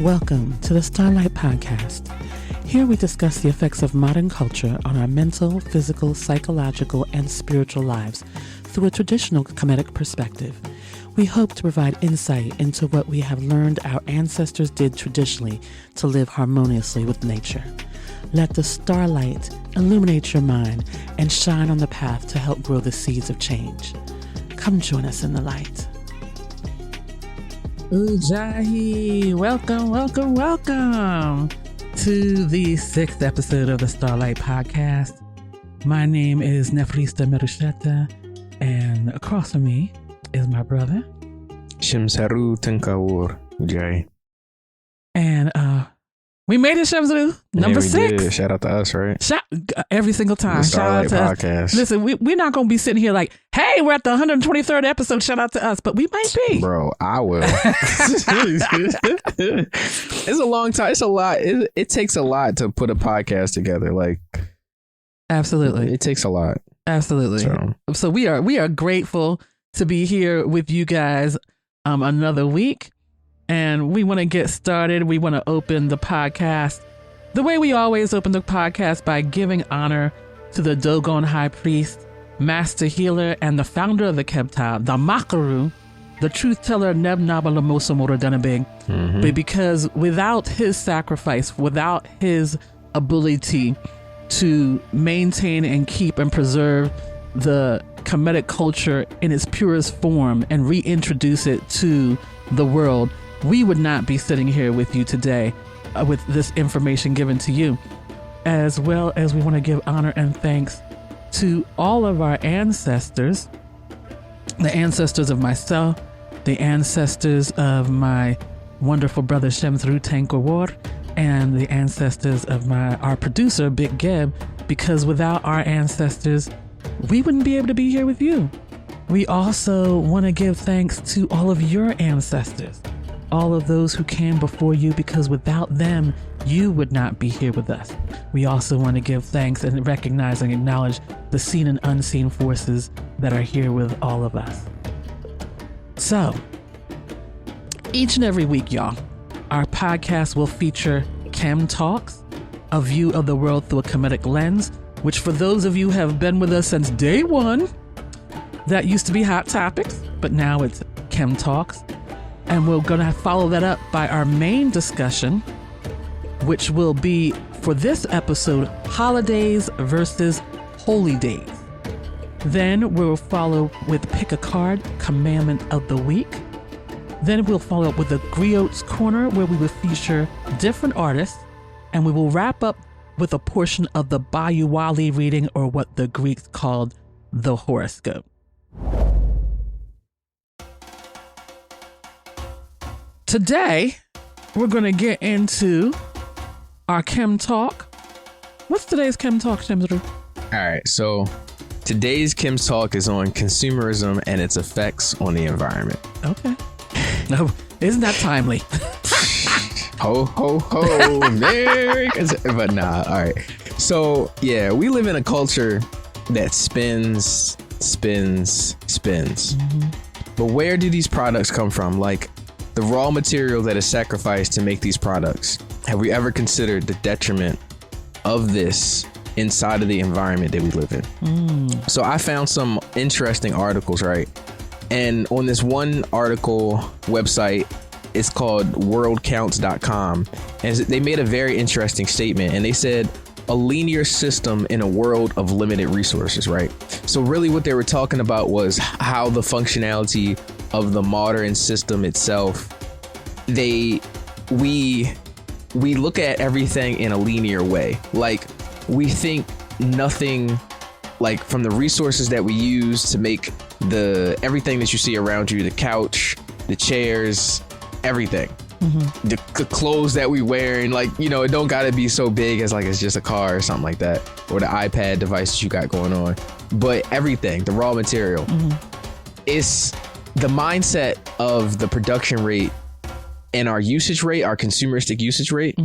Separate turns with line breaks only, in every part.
Welcome to the Starlight Podcast. Here we discuss the effects of modern culture on our mental, physical, psychological, and spiritual lives through a traditional Kemetic perspective. We hope to provide insight into what we have learned our ancestors did traditionally to live harmoniously with nature. Let the starlight illuminate your mind and shine on the path to help grow the seeds of change. Come join us in the light. Udjahee, welcome to the 6th episode of the Starlight Podcast. My name is Nefrista Merusheta, and across from me is my brother
Shimsaru Tenkawur Udjahee.
And we made it, Shamsaru. Number 6.
Did. Shout out to us, right?
Every single time.
The Starlight
Shout out to
Podcast.
us. Listen, we're not going to be sitting here like, hey, we're at the 123rd episode. Shout out to us. But we might be.
Bro, I will. It's a long time. It's a lot. It takes a lot to put a podcast together. Like,
absolutely.
It takes a lot.
Absolutely. So we are grateful to be here with you guys another week. And we want to get started. We want to open the podcast the way we always open the podcast, by giving honor to the Dogon High Priest, Master Healer, and the founder of the Kebta, the Makaru, the truth teller Neb Naba Lamosa Moradanabig. But because without his sacrifice, without his ability to maintain and keep and preserve the Kemetic culture in its purest form and reintroduce it to the world, we would not be sitting here with you today with this information given to you. As well as we want to give honor and thanks to all of our ancestors, the ancestors of myself, the ancestors of my wonderful brother Shemthru Tankawar, and the ancestors of our producer Big Geb, because without our ancestors, we wouldn't be able to be here with you. We also want to give thanks to all of your ancestors, all of those who came before you, because without them, you would not be here with us. We also want to give thanks and recognize and acknowledge the seen and unseen forces that are here with all of us. So, each and every week, y'all, our podcast will feature Chem Talks, a view of the world through a Kemetic lens, which for those of you who have been with us since day one, that used to be Hot Topics, but now it's Chem Talks. And we're going to follow that up by our main discussion, which will be, for this episode, holidays versus holy days. Then we'll follow with Pick a Card, Commandment of the Week. Then we'll follow up with the Griot's Corner, where we will feature different artists. And we will wrap up with a portion of the Bayuwali reading, or what the Greeks called the horoscope. Today, we're going to get into our Chem Talk. What's today's Chem Talk, Shemdru?
All right. So today's Chem Talk is on consumerism and its effects on the environment.
Okay. No, isn't that timely?
Ho, ho, ho. Merry Christmas. But nah. All right. So, yeah, we live in a culture that spins. But where do these products come from? Like, the raw material that is sacrificed to make these products. Have we ever considered the detriment of this inside of the environment that we live in? So I found some interesting articles, right? And on this one article website, it's called worldcounts.com. And they made a very interesting statement. And they said, a linear system in a world of limited resources, right? So really what they were talking about was how the functionality of the modern system itself, we look at everything in a linear way. Like, we think nothing, like, from the resources that we use to make everything that you see around you, the couch, the chairs, everything. The clothes that we wear, and like, you know, it don't gotta be so big as like it's just a car or something like that, or the iPad device that you got going on, but everything, the raw material, it's the mindset of the production rate and our usage rate, our consumeristic usage rate.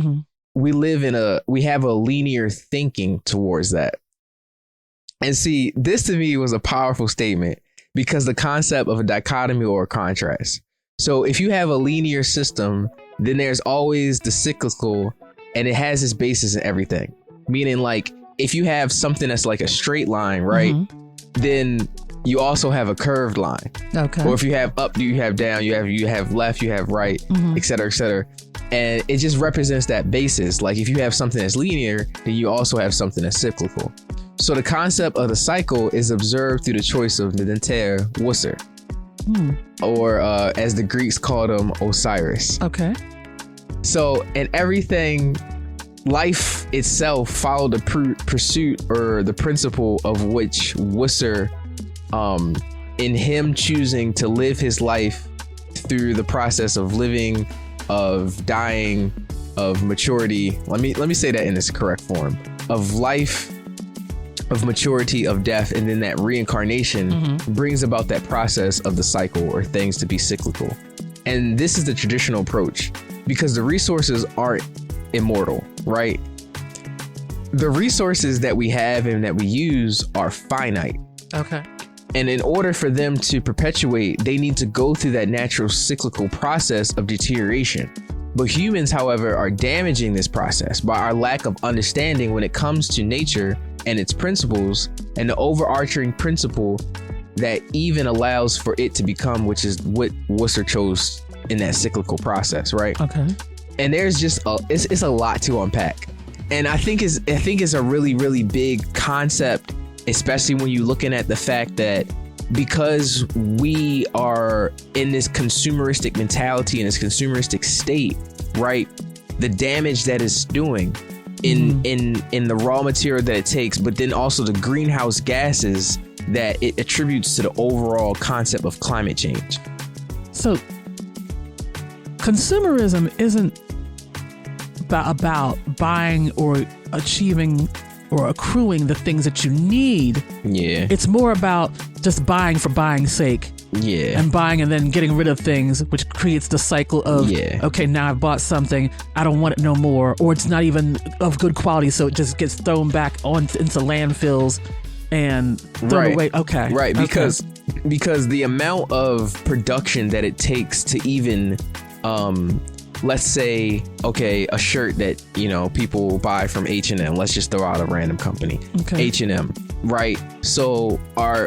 We have a linear thinking towards that. And see, this to me was a powerful statement, because the concept of a dichotomy or a contrast. So if you have a linear system, then there's always the cyclical, and it has its basis in everything. Meaning, like, if you have something that's like a straight line, right, then you also have a curved line.
Okay.
Or if you have up, you have down, you have left, you have right, et cetera, et cetera. And it just represents that basis. Like if you have something that's linear, then you also have something that's cyclical. So the concept of the cycle is observed through the choice of Nenter Wusser, or as the Greeks called him, Osiris.
Okay.
So in everything, life itself followed the pursuit or the principle of which Wusser, in him choosing to live his life through the process of living, of dying, of maturity. Let me say that in its correct form. Of life, of maturity, of death, and then that reincarnation brings about that process of the cycle or things to be cyclical. And this is the traditional approach because the resources aren't immortal, right? The resources that we have and that we use are finite.
Okay.
And in order for them to perpetuate, they need to go through that natural cyclical process of deterioration. But humans, however, are damaging this process by our lack of understanding when it comes to nature and its principles, and the overarching principle that even allows for it to become, which is what Wusser chose in that cyclical process, right?
Okay.
And there's just it's a lot to unpack. And I think it's a really, really big concept, especially when you're looking at the fact that because we are in this consumeristic mentality and this consumeristic state, right? The damage that it's doing in the raw material that it takes, but then also the greenhouse gases that it attributes to the overall concept of climate change.
So consumerism isn't about buying or achieving or accruing the things that you need.
Yeah.
It's more about just buying for buying's sake.
Yeah.
And buying and then getting rid of things, which creates the cycle of, okay, now I've bought something, I don't want it no more, or it's not even of good quality, so it just gets thrown back into landfills and thrown away. Okay.
Right. Because the amount of production that it takes to even, let's say, okay, a shirt that, people buy from H&M. Let's just throw out a random company. Okay. H&M, right? So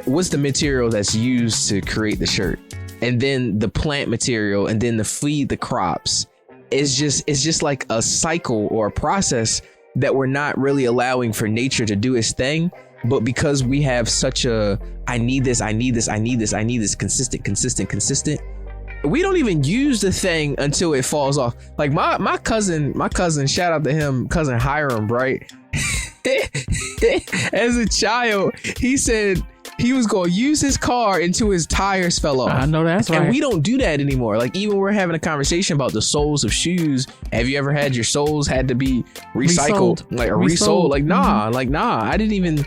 what's the material that's used to create the shirt? And then the plant material, and then the feed the crops. It's just like a cycle or a process that we're not really allowing for nature to do its thing. But because we have such I need this, consistent. We don't even use the thing until it falls off. Like my cousin, shout out to him, cousin Hiram, right? As a child, he said he was going to use his car until his tires fell off.
I know that's right.
And we don't do that anymore. Like even we're having a conversation about the soles of shoes. Have you ever had your soles had to be recycled? Like or resold? Like nah, I didn't even.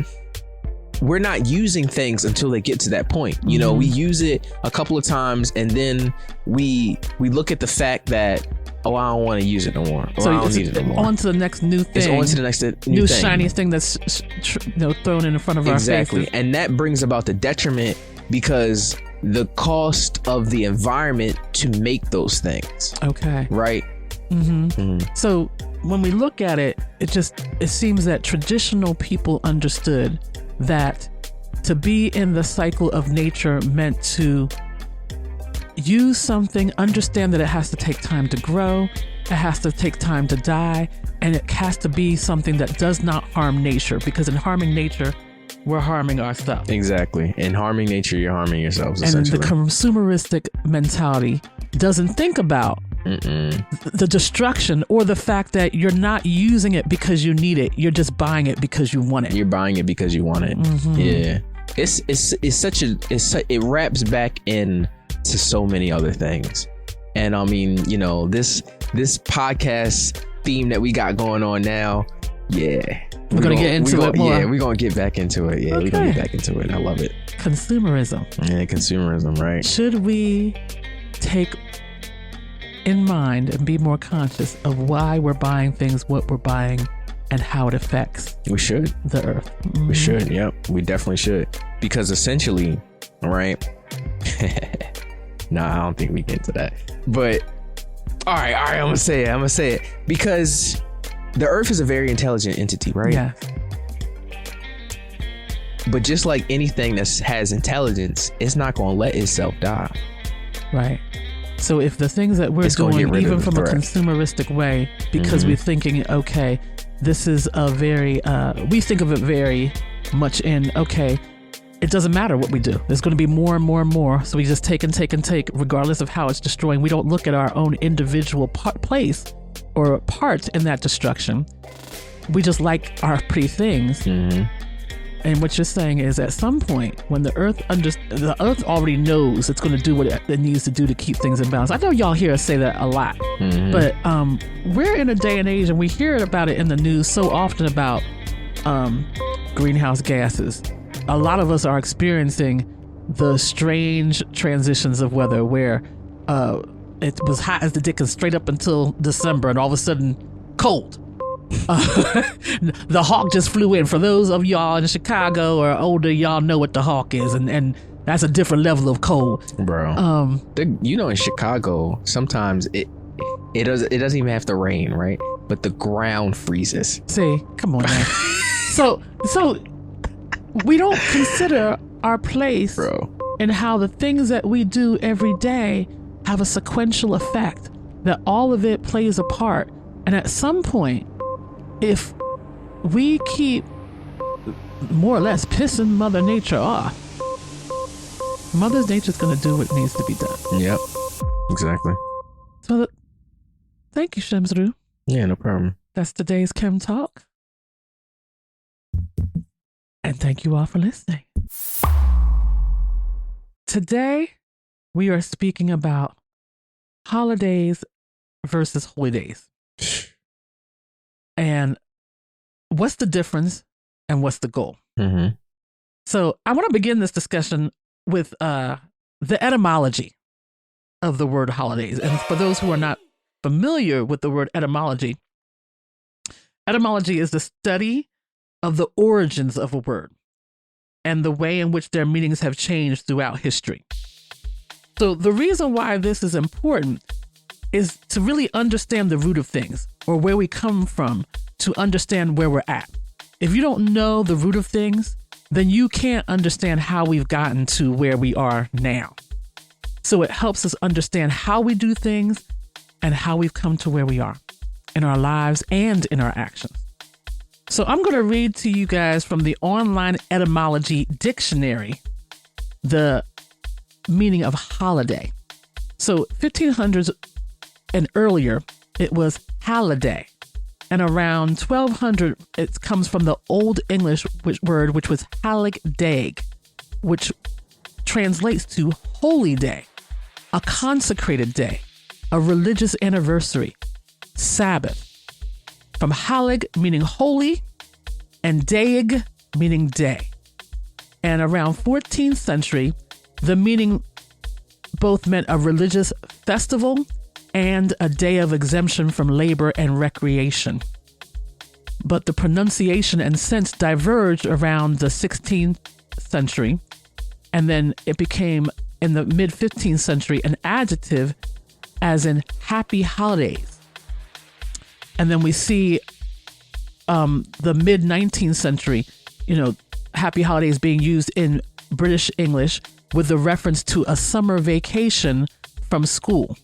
We're not using things until they get to that point. We use it a couple of times and then we look at the fact that, I don't want to use it no more. Or
so
I don't need it no more.
On to the next new thing.
It's on to the next
new thing. Shiny thing that's thrown in front of our faces.
Exactly. And that brings about the detriment because the cost of the environment to make those things.
Okay.
Right?
So when we look at it, it seems that traditional people understood that to be in the cycle of nature meant to use something, understand that it has to take time to grow, it has to take time to die, and it has to be something that does not harm nature, because in harming nature, we're harming ourselves.
Exactly. In harming nature, you're harming yourselves,
and
essentially.
The consumeristic mentality doesn't think about the destruction or the fact that you're not using it because you need it. You're just buying it because you want it.
You're buying it because you want it. Yeah. It wraps back in to so many other things. And I mean, this podcast theme that we got going on now. Yeah.
We're going to get into it more.
Yeah, we're going to get back into it. Yeah, we're going to get back into it. I love it.
Consumerism.
Yeah, consumerism, right.
Should we take in mind and be more conscious of why we're buying things, what we're buying, and how it affects
we should
the earth?
We should. Yep, we definitely should. Because essentially, right, Nah, I don't think we get into that. But all right, I'm gonna say it because the Earth is a very intelligent entity, right?
Yeah.
But just like anything that has intelligence, it's not gonna let itself die.
Right. So if the things that we're doing, even from a consumeristic way, because we're thinking, okay, this is a very, we think of it very much in, okay, it doesn't matter what we do. There's going to be more and more and more. So we just take and take and take, regardless of how it's destroying. We don't look at our own individual place or part in that destruction. We just like our pretty things. Mm-hmm. And what you're saying is at some point when the earth already knows it's going to do what it needs to do to keep things in balance. I know y'all hear us say that a lot, but we're in a day and age and we hear about it in the news so often about greenhouse gases. A lot of us are experiencing the strange transitions of weather where it was hot as the dickens straight up until December and all of a sudden cold. The hawk just flew in. For those of y'all in Chicago or older, y'all know what the hawk is, and that's a different level of cold,
bro. In Chicago, sometimes it doesn't even have to rain, right? But the ground freezes.
See, come on, man. so we don't consider our place,
bro,
and how the things that we do every day have a sequential effect. That all of it plays a part, and at some point, if we keep more or less pissing Mother Nature off, Mother Nature's going to do what needs to be done.
Yep, exactly.
So, thank you, Shamsru.
Yeah, no problem.
That's today's Chem Talk. And thank you all for listening. Today, we are speaking about holidays versus holy days. And what's the difference and what's the goal? Mm-hmm. So I want to begin this discussion with the etymology of the word holidays. And for those who are not familiar with the word etymology is the study of the origins of a word and the way in which their meanings have changed throughout history. So the reason why this is important is to really understand the root of things, or where we come from, to understand where we're at. If you don't know the root of things, then you can't understand how we've gotten to where we are now. So it helps us understand how we do things and how we've come to where we are in our lives and in our actions. So I'm going to read to you guys from the online etymology dictionary the meaning of holiday. So 1500s and earlier, it was holiday. And around 1200, it comes from the Old English word, which was halig-dag, which translates to holy day, a consecrated day, a religious anniversary, Sabbath. From halig, meaning holy, and dag, meaning day. And around 14th century, the meaning both meant a religious festival and a day of exemption from labor and recreation. But the pronunciation and sense diverged around the 16th century, and then it became, in the mid-15th century, an adjective as in happy holidays. And then we see the mid-19th century, happy holidays being used in British English with the reference to a summer vacation from school.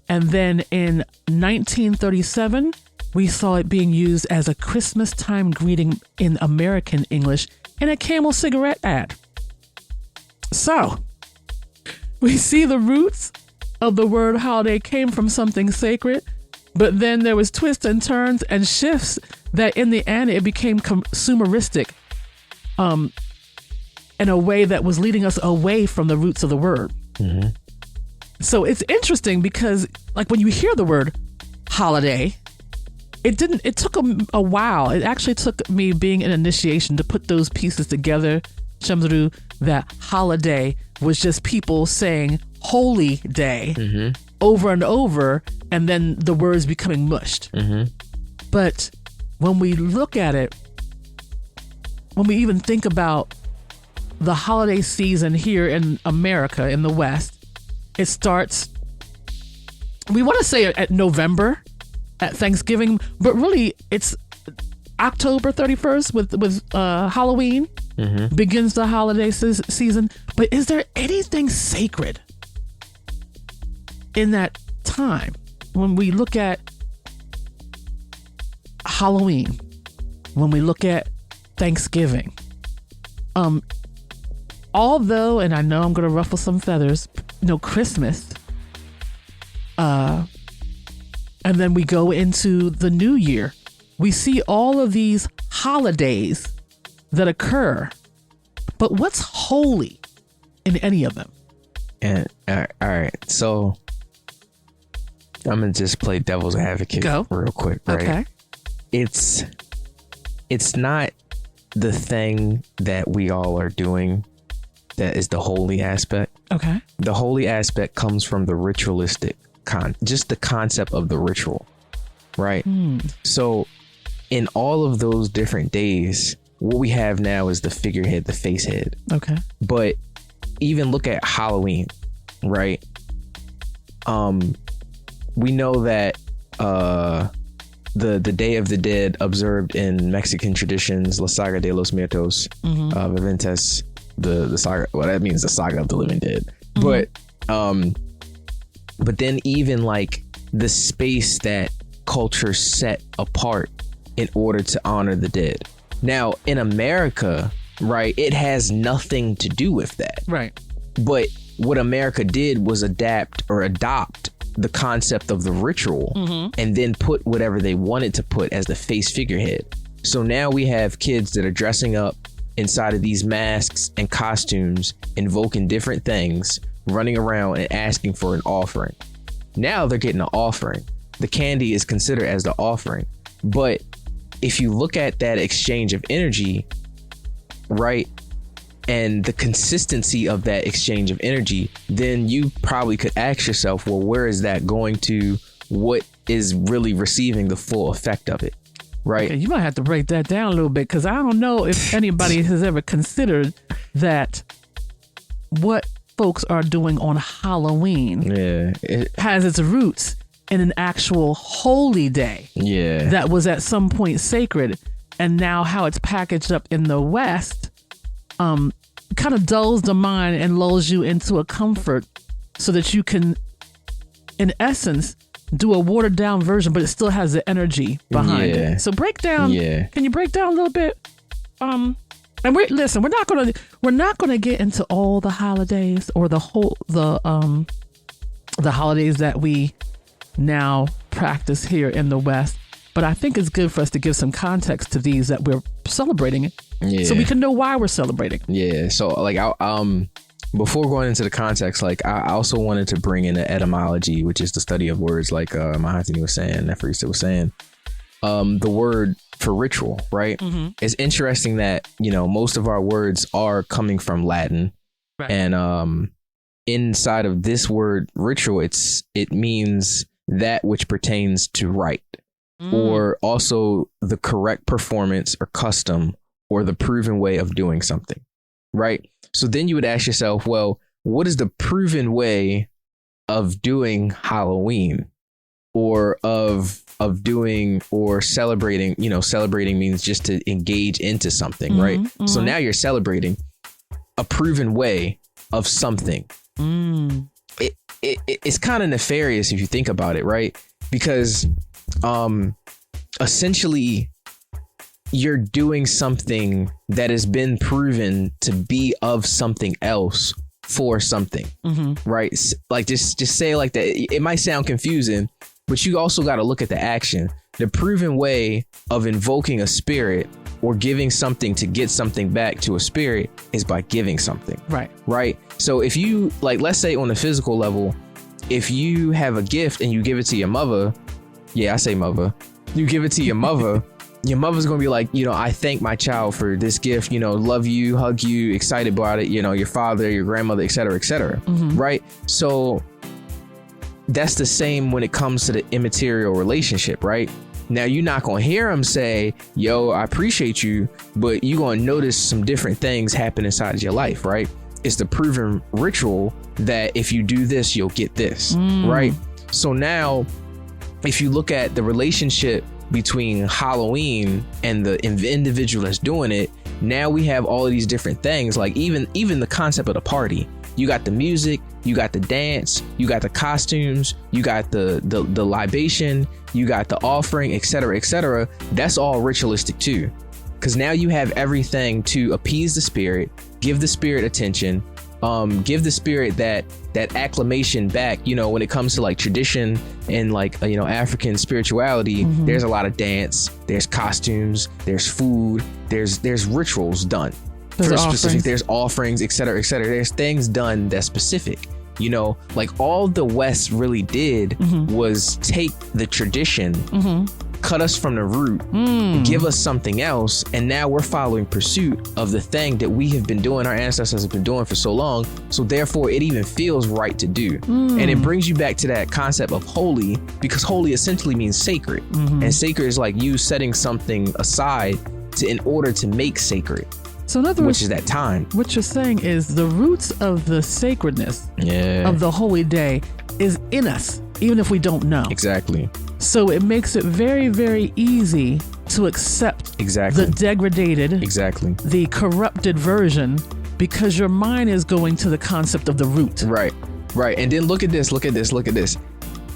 And then in 1937, we saw it being used as a Christmas time greeting in American English in a Camel cigarette ad. So, we see the roots of the word holiday came from something sacred, but then there was twists and turns and shifts that in the end it became consumeristic in a way that was leading us away from the roots of the word. Mm-hmm. So it's interesting because, like, when you hear the word holiday, it took a while. It actually took me being in initiation to put those pieces together, Shamsru, that holiday was just people saying holy day over and over, and then the words becoming mushed. Mm-hmm. But when we look at it, when we even think about the holiday season here in America, in the West, It starts, we want to say at November, at Thanksgiving, but really it's October 31st with Halloween. Begins the holiday season. But is there anything sacred in that time when we look at Halloween, when we look at Thanksgiving? Although, and I know I'm going to ruffle some feathers, Christmas, and then we go into the new year, we see all of these holidays that occur, but what's holy in any of them?
And all right, so I'm gonna just play devil's advocate real quick, right?
Okay.
It's not the thing that we all are doing that is the holy aspect.
Okay.
The holy aspect comes from the ritualistic just the concept of the ritual, right? So in all of those different days, what we have now is the figurehead, the face head.
Okay.
But even look at Halloween, right? We know that the Day of the Dead observed in Mexican traditions, La Saga de los Muertos, Viventes, the saga. Well, that means the saga of the living dead. But then even like the space that culture set apart in order to honor the dead. Now, in America, right, it has nothing to do with that.
Right.
But what America did was adopt the concept of the ritual and then put whatever they wanted to put as the face figurehead. So now we have kids that are dressing up inside of these masks and costumes, invoking different things, running around and asking for an offering. Now they're getting an offering. The candy is considered as the offering. But if you look at that exchange of energy, right, and the consistency of that exchange of energy, then you probably could ask yourself, well, where is that going to? What is really receiving the full effect of it, right?
Okay, you might have to break that down a little bit, because I don't know if anybody has ever considered that what folks are doing on Halloween has its roots in an actual holy day that was at some point sacred, and now how it's packaged up in the West kind of dulls the mind and lulls you into a comfort so that you can, in essence, do a watered down version, but it still has the energy behind it. So break down. Can you break down a little bit? And we're not gonna get into all the holidays or the holidays that we now practice here in the West. But I think it's good for us to give some context to these that we're celebrating it, so we can know why we're celebrating. Yeah.
So like, before going into the context, like I also wanted to bring in the etymology, which is the study of words, like Mahatini was saying, Neferista was saying. The word for ritual, right? It's interesting that most of our words are coming from Latin, right. And inside of this word ritual, it means that which pertains to rite. Or also the correct performance or custom or the proven way of doing something, right? So then you would ask yourself, well, what is the proven way of doing Halloween, or of doing or celebrating? Celebrating means just to engage into something, right? So now you're celebrating a proven way of something. It's kind of nefarious if you think about it, right? Because essentially you're doing something that has been proven to be of something else for something, right? Like just say it like that. It might sound confusing, but you also got to look at the action. The proven way of invoking a spirit or giving something to get something back to a spirit is by giving something, right? So if you, like, let's say on the physical level, if you have a gift and you give it to your mother, I say mother, you give it to your mother, your mother's gonna be like, I thank my child for this gift, love you, hug you, excited about it, your father, your grandmother, et cetera, right? So that's the same when it comes to the immaterial relationship, right? Now you're not gonna hear him say, yo, I appreciate you, but you're gonna notice some different things happen inside of your life, right? it's the proven ritual that if you do this, you'll get this, right? So now, if you look at the relationship between Halloween and the individual that's doing it, now we have all of these different things, like even the concept of the party. You got the music, you got the dance, you got the costumes, you got the libation, you got the offering, etc., etc. That's all ritualistic too, because now you have everything to appease the spirit, give the spirit attention, give the spirit that acclamation back. You know, when it comes to like tradition and like African spirituality, there's a lot of dance, there's costumes, there's food, there's rituals done. There's offerings, etc., etc. There's things done that's specific. You know, like all the West really did was take the tradition, cut us from the root, give us something else, and now we're following pursuit of the thing that we have been doing, our ancestors have been doing for so long. So therefore, it even feels right to do. And it brings you back to that concept of holy, because holy essentially means sacred, and sacred is like you setting something aside in order to make sacred.
So in other words,
which is that time.
What you're saying is the roots of the sacredness of the holy day is in us, even if we don't know.
Exactly.
So it makes it very, very easy to accept the degraded, the corrupted version, because your mind is going to the concept of the root.
Right. And then look at this.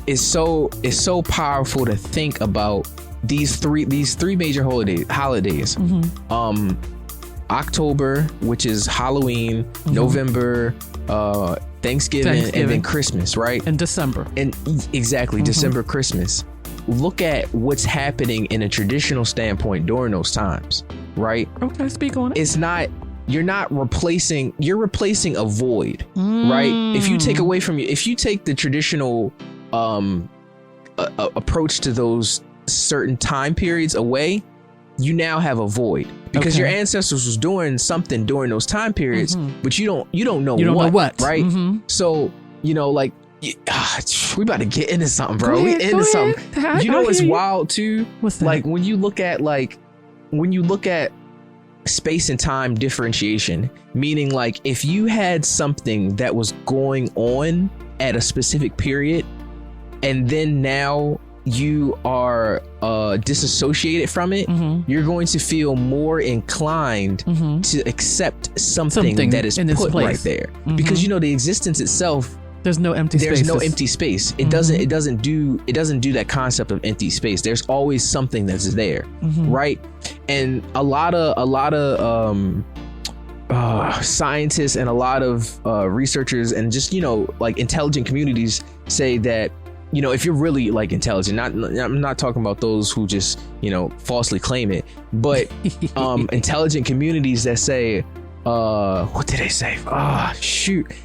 It's so powerful to think about these three major holidays. October, which is Halloween, November, Thanksgiving, and then Christmas, right?
And December.
And exactly, December, Christmas. Look at what's happening in a traditional standpoint during those times, right?
Okay, speak on it.
It's not, you're replacing a void, right? If you take the traditional approach to those certain time periods away, you now have a void, because your ancestors was doing something during those time periods, but you don't know what, right? So, like, we about to get into something, bro. We into something. You know what's wild too?
What's that?
Like when you look at space and time differentiation, meaning like if you had something that was going on at a specific period, and then now you are disassociated from it, you're going to feel more inclined to accept something that is put right there, because the existence itself,
there's no empty space. It doesn't do that concept of empty space. There's always something that's there, right? And a lot of scientists and a lot of researchers and just like intelligent communities say that if you're really like intelligent, I'm not talking about those who just falsely claim it, but intelligent communities that say, what did they say?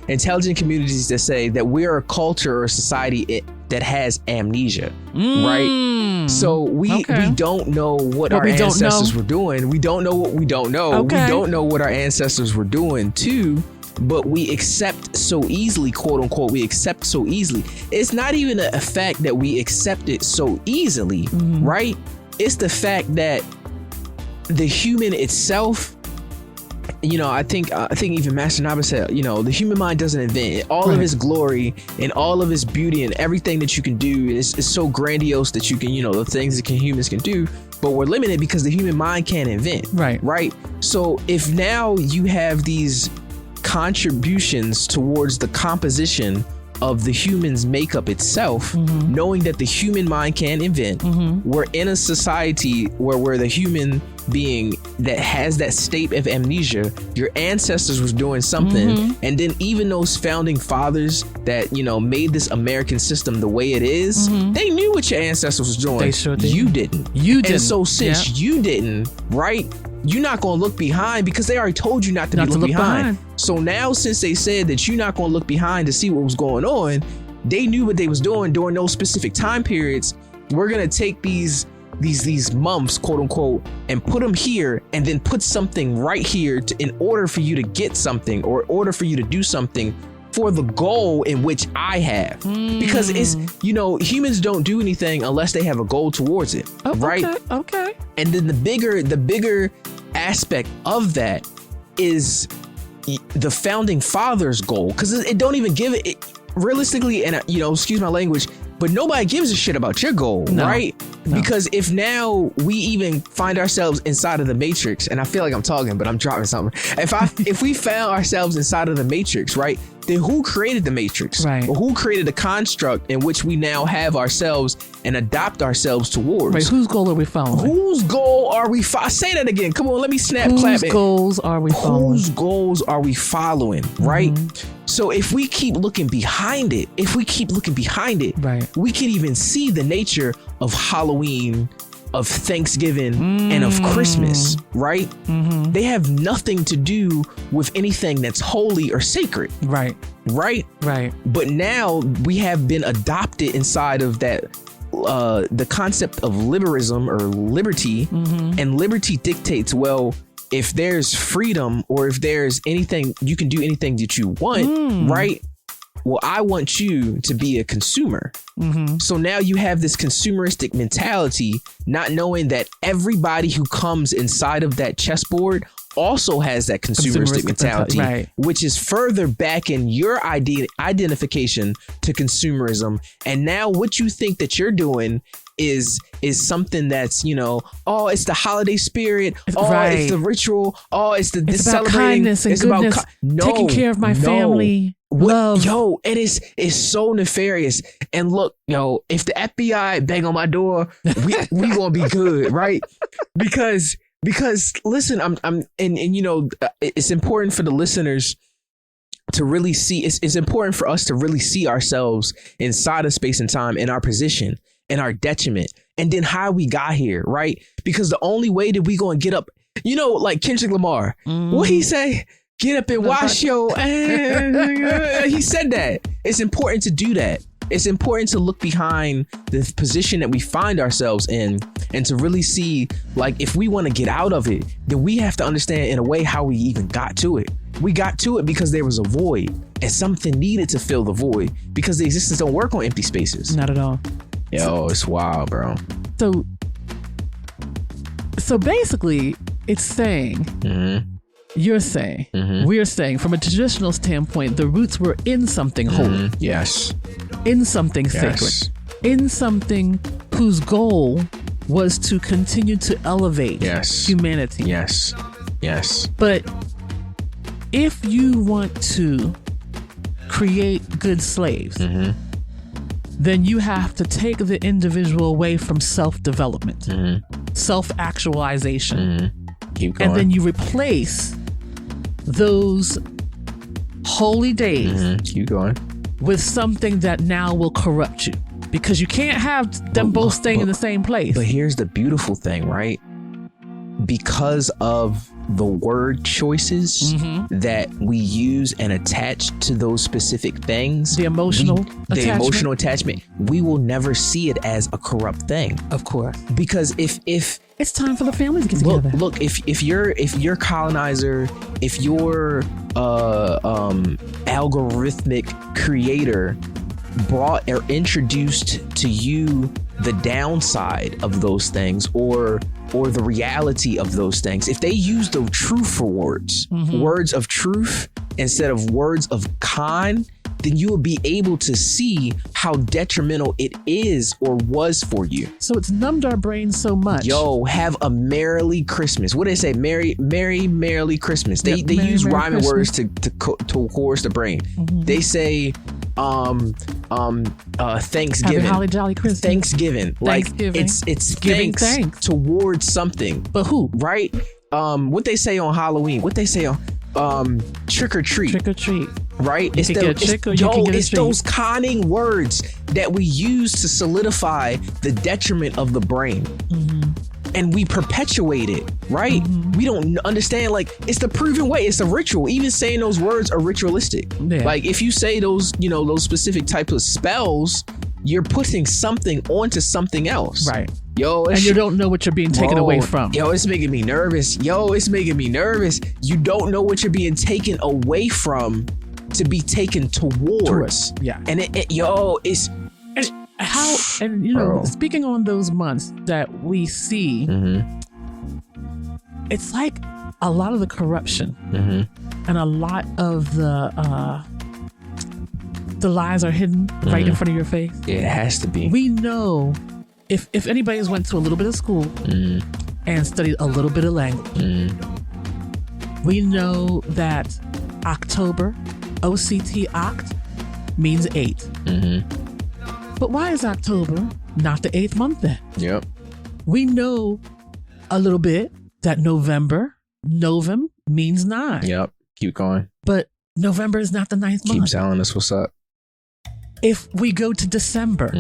Intelligent communities that say that we're a culture or a society that has amnesia, right? So we don't know what our ancestors were doing. We don't know what we don't know. Okay. We don't know what our ancestors were doing too. But we accept so easily, quote unquote, It's not even a fact that we accept it so easily, right? It's the fact that the human itself, I think even Master Naba said, the human mind doesn't invent. All of its glory and all of its beauty and everything that you can do is so grandiose that you can, the things that humans can do, but we're limited because the human mind can't invent. Right. So if now you have these contributions towards the composition of the human's makeup itself, knowing that the human mind can invent, we're in a society where we're the human being that has that state of amnesia. Your ancestors was doing something, and then even those founding fathers that made this American system the way it is, they knew what your ancestors was doing. They sure did.
You didn't. And so since you didn't, right, you're not going to look behind, because they already told you not to look behind. So now, since they said that you're not going to look behind to see what was going on, they knew what they was doing during those specific time periods. We're going to take these months, quote unquote, and put them here, and then put something right here in order for you to get something, or in order for you to do something for the goal in which I have. Because it's, humans don't do anything unless they have a goal towards it. Right?
Okay.
And then the bigger aspect of that is, the founding fathers' goal, because it don't even give it realistically, and excuse my language, but nobody gives a shit about your goal, right? No. Because if now we even find ourselves inside of the matrix, and I feel like I'm talking, but I'm dropping something. If we found ourselves inside of the matrix, right? Then who created the matrix?
Right.
Or who created the construct in which we now have ourselves and adopt ourselves towards?
Right. Whose goal are we following?
Whose goal are we Say that again. Come on, let me clap it.
Whose goals are we following?
Whose goals are we following, right? So if we keep looking behind it,
right,
we can even see the nature of Halloween, of Thanksgiving, and of Christmas, right? They have nothing to do with anything that's holy or sacred.
Right.
But now we have been adopted inside of that, the concept of liberalism or liberty, and liberty dictates, well, if there's freedom or if there's anything, you can do anything that you want, right? Well, I want you to be a consumer. So now you have this consumeristic mentality, not knowing that everybody who comes inside of that chessboard also has that consumeristic mentality,
right,
which is further back in your identification to consumerism. And now what you think that you're doing is something that's, it's the holiday spirit.
Right.
It's the ritual. It's about
celebrating kindness and goodness, taking care of my family. Love.
And it's so nefarious. And look, if the FBI bang on my door, we gonna be good, right? Because listen, it's important for the listeners to really see. It's important for us to really see ourselves inside of space and time, in our position, and our detriment, and then how we got here, right? Because the only way that we gonna get up, like Kendrick Lamar, what he say? Get up and wash your ass. He said that. It's important to do that. It's important to look behind the position that we find ourselves in, and to really see, like, if we want to get out of it, then we have to understand in a way how we even got to it. We got to it because there was a void, and something needed to fill the void, because the existence don't work on empty spaces.
Not at all.
It's wild, bro.
So basically, it's saying, you're saying, we're saying, from a traditional standpoint, the roots were in something holy.
Yes.
In something sacred. In something whose goal was to continue to elevate humanity.
Yes.
But if you want to create good slaves, then you have to take the individual away from self-development, self-actualization.
Keep going.
And then you replace those holy days
keep going,
with something that now will corrupt you, because you can't have them both staying in the same place.
But here's the beautiful thing, right? Because of the word choices that we use and attach to those specific things,
the emotional
attachment, we will never see it as a corrupt thing.
Of course.
Because if
it's time for the family to get together.
Look, if your colonizer, if your algorithmic creator brought or introduced to you the downside of those things, or the reality of those things, if they use the truthful words, words of truth instead of words of con, then you will be able to see how detrimental it is or was for you.
So it's numbed our brains so much.
Have a merrily Christmas. What do they say? Merrily Christmas. They use rhyming words to coerce the brain. They say Thanksgiving.
Happy holly jolly Christmas.
Thanksgiving. Like it's
giving
thanks towards something.
But who?
Right? What they say on Halloween? What they say on trick or treat?
Trick or treat.
Right?
You can get a trick or you can get a treat.
Those conning words that we use to solidify the detriment of the brain. And we perpetuate it, right? We don't understand, like, it's the proven way. It's a ritual. Even saying those words are ritualistic. Yeah. Like, if you say those, those specific types of spells, you're putting something onto something else.
Right. And you don't know what you're being taken away from.
It's making me nervous. You don't know what you're being taken away from to be taken towards.
Yeah.
And it's...
How, and speaking on those months that we see, it's like a lot of the corruption and a lot of the lies are hidden right in front of your face.
It has to be.
We know if anybody's went to a little bit of school and studied a little bit of language, we know that October, OCT oct, means 8. But why is October not the 8th month then?
Yep.
We know a little bit that November, Novem, means 9.
Yep. Keep going.
But November is not the 9th month.
Keep telling us what's up.
If we go to December,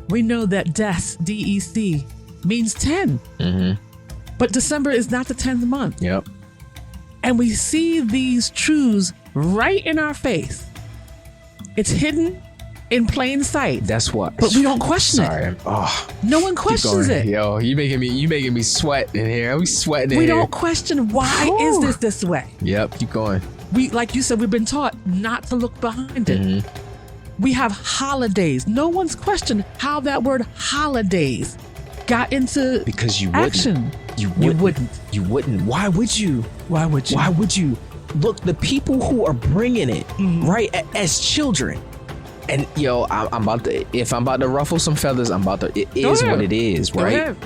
we know that DEC, means 10. But December is not the 10th month.
Yep.
And we see these truths right in our face. It's hidden in plain sight.
That's what.
But we don't question
it. Oh,
no one questions it.
Yo, you making me sweat in here. We sweating in
here. We
don't
don't question why is this way.
Yep, keep going.
We, like you said, we've been taught not to look behind it. We have holidays. No one's questioned how that word holidays got into
because you
action.
You wouldn't. Why would you?
Why would you?
Why would you? Look, the people who are bringing it, right, as children. And yo, I'm about to ruffle some feathers. It is what it is, right?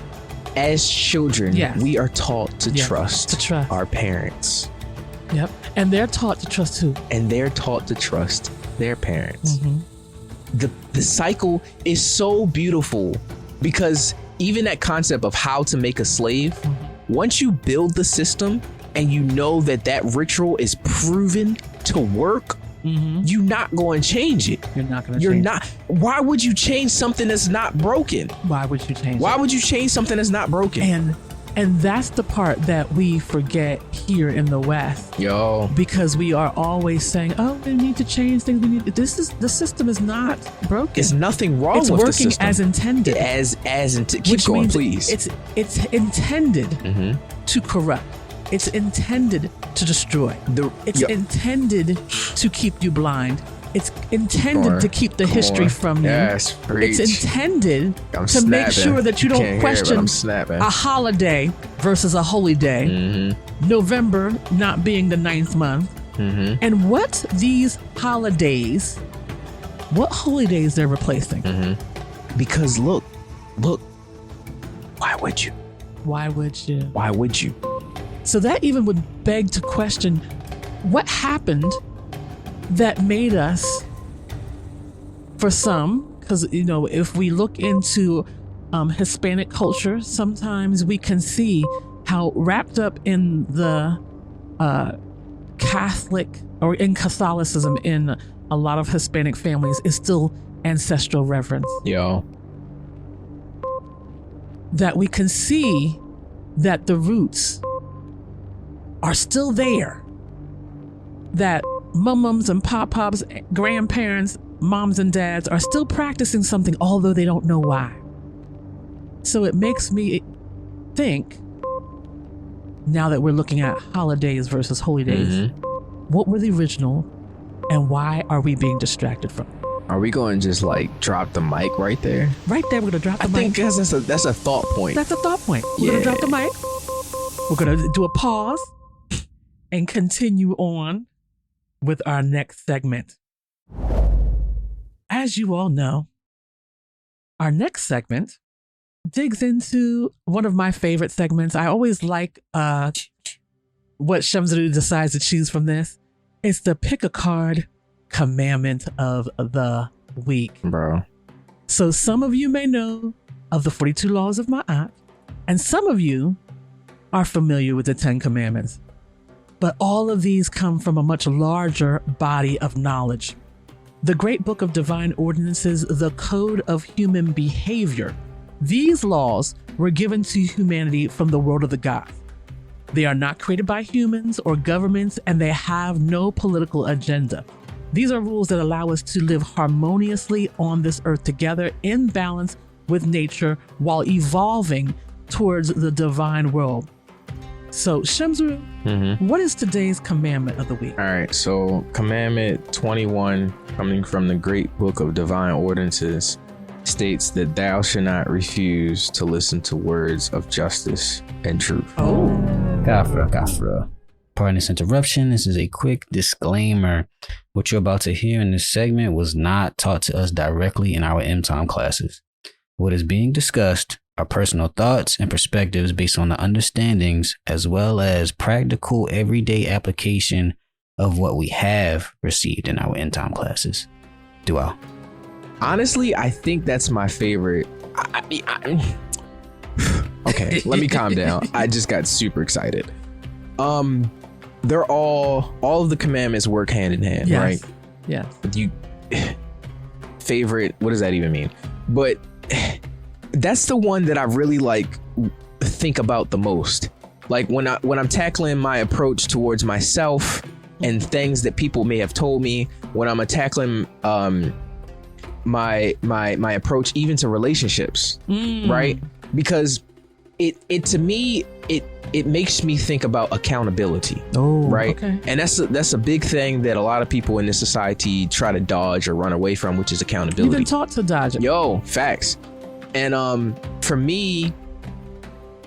As children, we are taught to trust our parents.
Yep. And they're taught to trust who?
And they're taught to trust their parents. The cycle is so beautiful because even that concept of how to make a slave, once you build the system and you know that ritual is proven to work, you're not going to change it.
You're not going to change it.
Why would you change something that's not broken?
Why would you change it?
Why would you change something that's not broken?
And that's the part that we forget here in the West.
Yo.
Because we are always saying, oh, we need to change things. The system is not broken.
There's nothing wrong with the system.
It's working as intended.
Keep going, please.
It's intended to corrupt. It's intended to destroy. It's intended to keep you blind. It's intended to keep the history from you.
Yes, preach.
It's intended to make sure that you don't question a holiday versus a holy day. November not being the 9th month. And what these holidays, what holy days they're replacing.
Because look, why would you?
Why would you?
Why would you?
So that even would beg to question what happened that made us, for some, because, you know, if we look into Hispanic culture, sometimes we can see how wrapped up in the Catholic or in Catholicism in a lot of Hispanic families is still ancestral reverence.
Yo.
That we can see that the roots are still there. That mums and pop-pops, grandparents, moms and dads are still practicing something, although they don't know why. So it makes me think, now that we're looking at holidays versus holy days, what were the original and why are we being distracted from it?
Are we going to just like drop the mic right there?
Right there, we're going to drop the mic.
I think that's a thought point.
That's a thought point. We're going to drop the mic. We're going to do a pause and continue on with our next segment. As you all know, our next segment digs into one of my favorite segments. I always like what Shamsadu decides to choose from this. It's the pick a card commandment of the week.
Bro.
So some of you may know of the 42 laws of Ma'at, and some of you are familiar with the 10 commandments. But all of these come from a much larger body of knowledge. The Great Book of Divine Ordinances, the Code of Human Behavior. These laws were given to humanity from the world of the gods. They are not created by humans or governments, and they have no political agenda. These are rules that allow us to live harmoniously on this earth together in balance with nature while evolving towards the divine world. So, Shamsuru, what is today's commandment of the week?
All right, so commandment 21, coming from the Great Book of Divine Ordinances, states that thou shalt not refuse to listen to words of justice and truth.
Oh.
Kafra.
Pardon this interruption. This is a quick disclaimer. What you're about to hear in this segment was not taught to us directly in our M-Time classes. What is being discussed are personal thoughts and perspectives based on the understandings as well as practical everyday application of what we have received in our M-Time classes. Dual.
Honestly, I think that's my favorite. Okay, let me calm down. I just got super excited. They're all of the commandments work hand in hand,
yes.
right?
Yes.
But favorite, what does that even mean? But that's the one that I really think about the most. Like when I'm tackling my approach towards myself and things that people may have told me, when I'm tackling my approach even to relationships, right? Because it to me it makes me think about accountability. Right.
Okay.
And that's a big thing that a lot of people in this society try to dodge or run away from, which is accountability.
You've been taught to dodge it.
Yo, facts. And for me,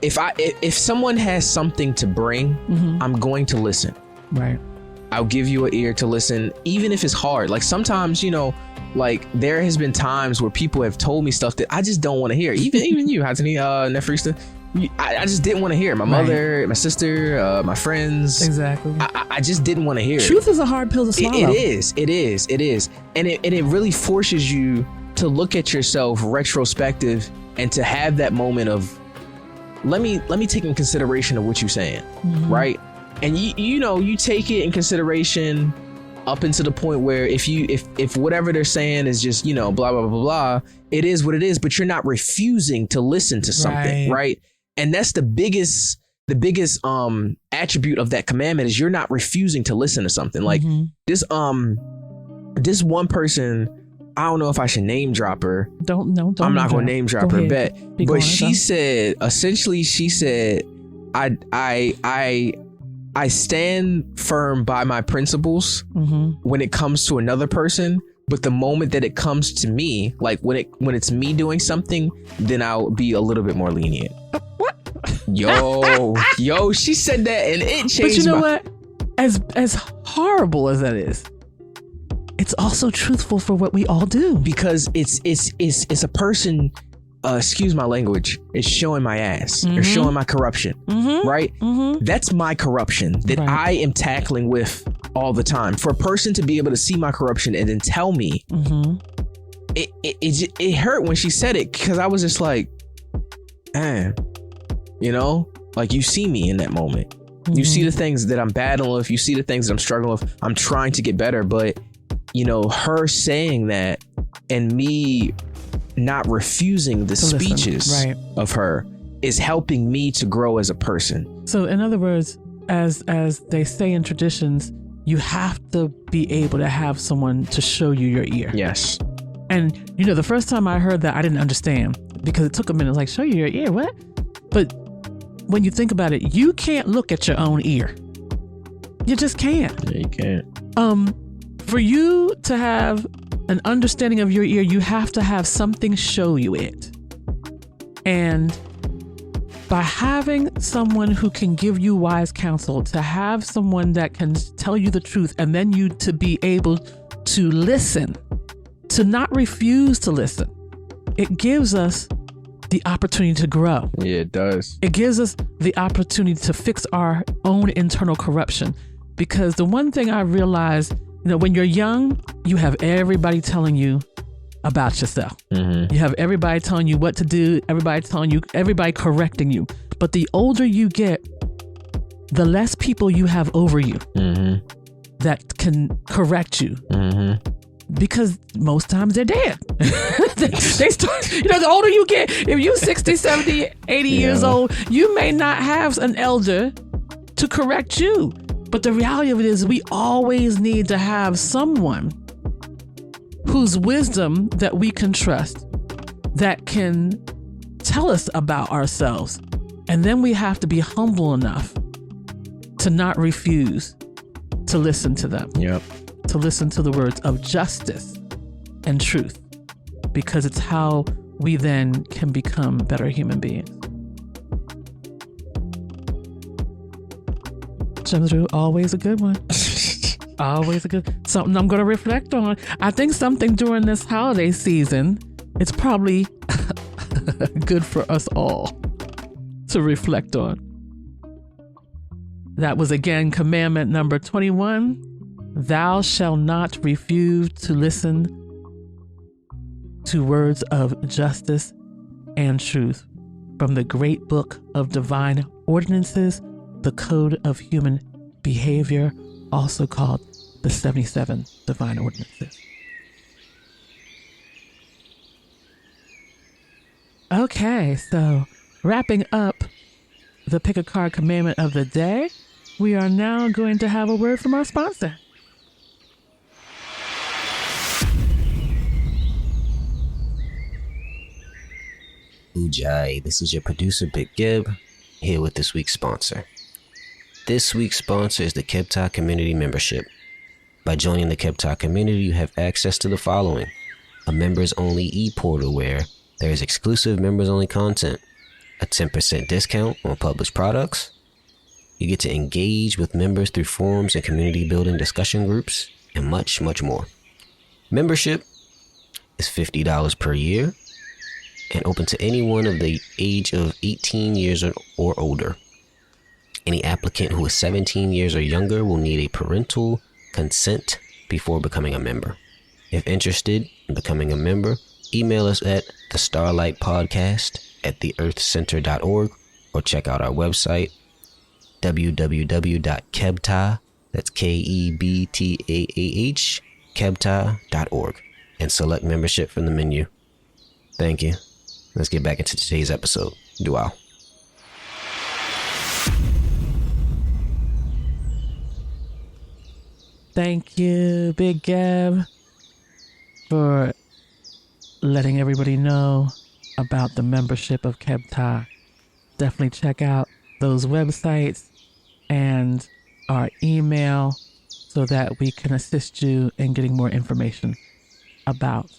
if someone has something to bring, I'm going to listen.
Right.
I'll give you an ear to listen, even if it's hard. Like sometimes, like there has been times where people have told me stuff that I just don't want to hear. Even you, Hatsuni, Nefrista, I just didn't want to hear. My mother, my sister, my friends.
Exactly.
I just didn't want to hear.
Truth is a hard pill to swallow.
It is. And it really forces you to look at yourself retrospective and to have that moment of, let me take in consideration of what you're saying, right? And you take it in consideration up until the point where if whatever they're saying is just, blah, blah, blah, blah, blah, it is what it is, but you're not refusing to listen to something, right? And that's the biggest attribute of that commandment is you're not refusing to listen to something. Like this one person, I don't know if I should name drop her.
Don't.
I'm not going to name drop her, but she said, I stand firm by my principles when it comes to another person, but the moment that it comes to me, like when it's me doing something, then I'll be a little bit more lenient.
What?
Yo, she said that and it changed.
But you know what? As horrible as that is, it's also truthful for what we all do. Because
it's a person, excuse my language, it's showing my ass or showing my corruption, right? That's my corruption that I am tackling with all the time. For a person to be able to see my corruption and then tell me, it hurt when she said it, because I was just like, like you see me in that moment. You see the things that I'm battling with, you see the things that I'm struggling with. I'm trying to get better, but her saying that and me not refusing the speeches of her is helping me to grow as a person.
So in other words, as they say in traditions, you have to be able to have someone to show you your ear.
Yes.
And the first time I heard that, I didn't understand, because it took a minute, like, show you your ear, what? But when you think about it, you can't look at your own ear. You just can't.
Yeah, you can't.
For you to have an understanding of your ear, you have to have something show you it. And by having someone who can give you wise counsel, to have someone that can tell you the truth, and then you to be able to listen, to not refuse to listen, it gives us the opportunity to grow.
Yeah, it does.
It gives us the opportunity to fix our own internal corruption. Because the one thing I realized, when you're young, you have everybody telling you about yourself. You have everybody telling you what to do, everybody correcting you. But the older you get, the less people you have over you that can correct you. Because most times they're dead. They start, the older you get, if you're 60, 70, 80 years old, you may not have an elder to correct you. But the reality of it is we always need to have someone whose wisdom that we can trust, that can tell us about ourselves. And then we have to be humble enough to not refuse to listen to them.
Yep.
To listen to the words of justice and truth, because it's how we then can become better human beings. Always a good one. Always a good, something I'm going to reflect on. I think something during this holiday season, it's probably good for us all to reflect on. That was again commandment number 21. Thou shalt not refuse to listen to words of justice and truth from the great book of divine ordinances, the code of human behavior, also called the 77 divine ordinances. Okay, so wrapping up the pick a card commandment of the day, we are now going to have a word from our sponsor.
Udjahee, this is your producer Big Gib, here with this week's sponsor. This week's sponsor is the Kebtah Community Membership. By joining the Kebtah community, you have access to the following: a members-only e-portal where there is exclusive members-only content, a 10% discount on published products, you get to engage with members through forums and community-building discussion groups, and much, much more. Membership is $50 per year and open to anyone of the age of 18 years or older. Any applicant who is 17 years or younger will need a parental consent before becoming a member. If interested in becoming a member, email us at the Starlight Podcast at theearthcenter.org or check out our website www.kebtah, that's KEBTAAH, kebtah.org, and select membership from the menu. Thank you. Let's get back into today's episode. Dua.
Thank you, Big Gab, for letting everybody know about the membership of Kebtah. Definitely check out those websites and our email so that we can assist you in getting more information about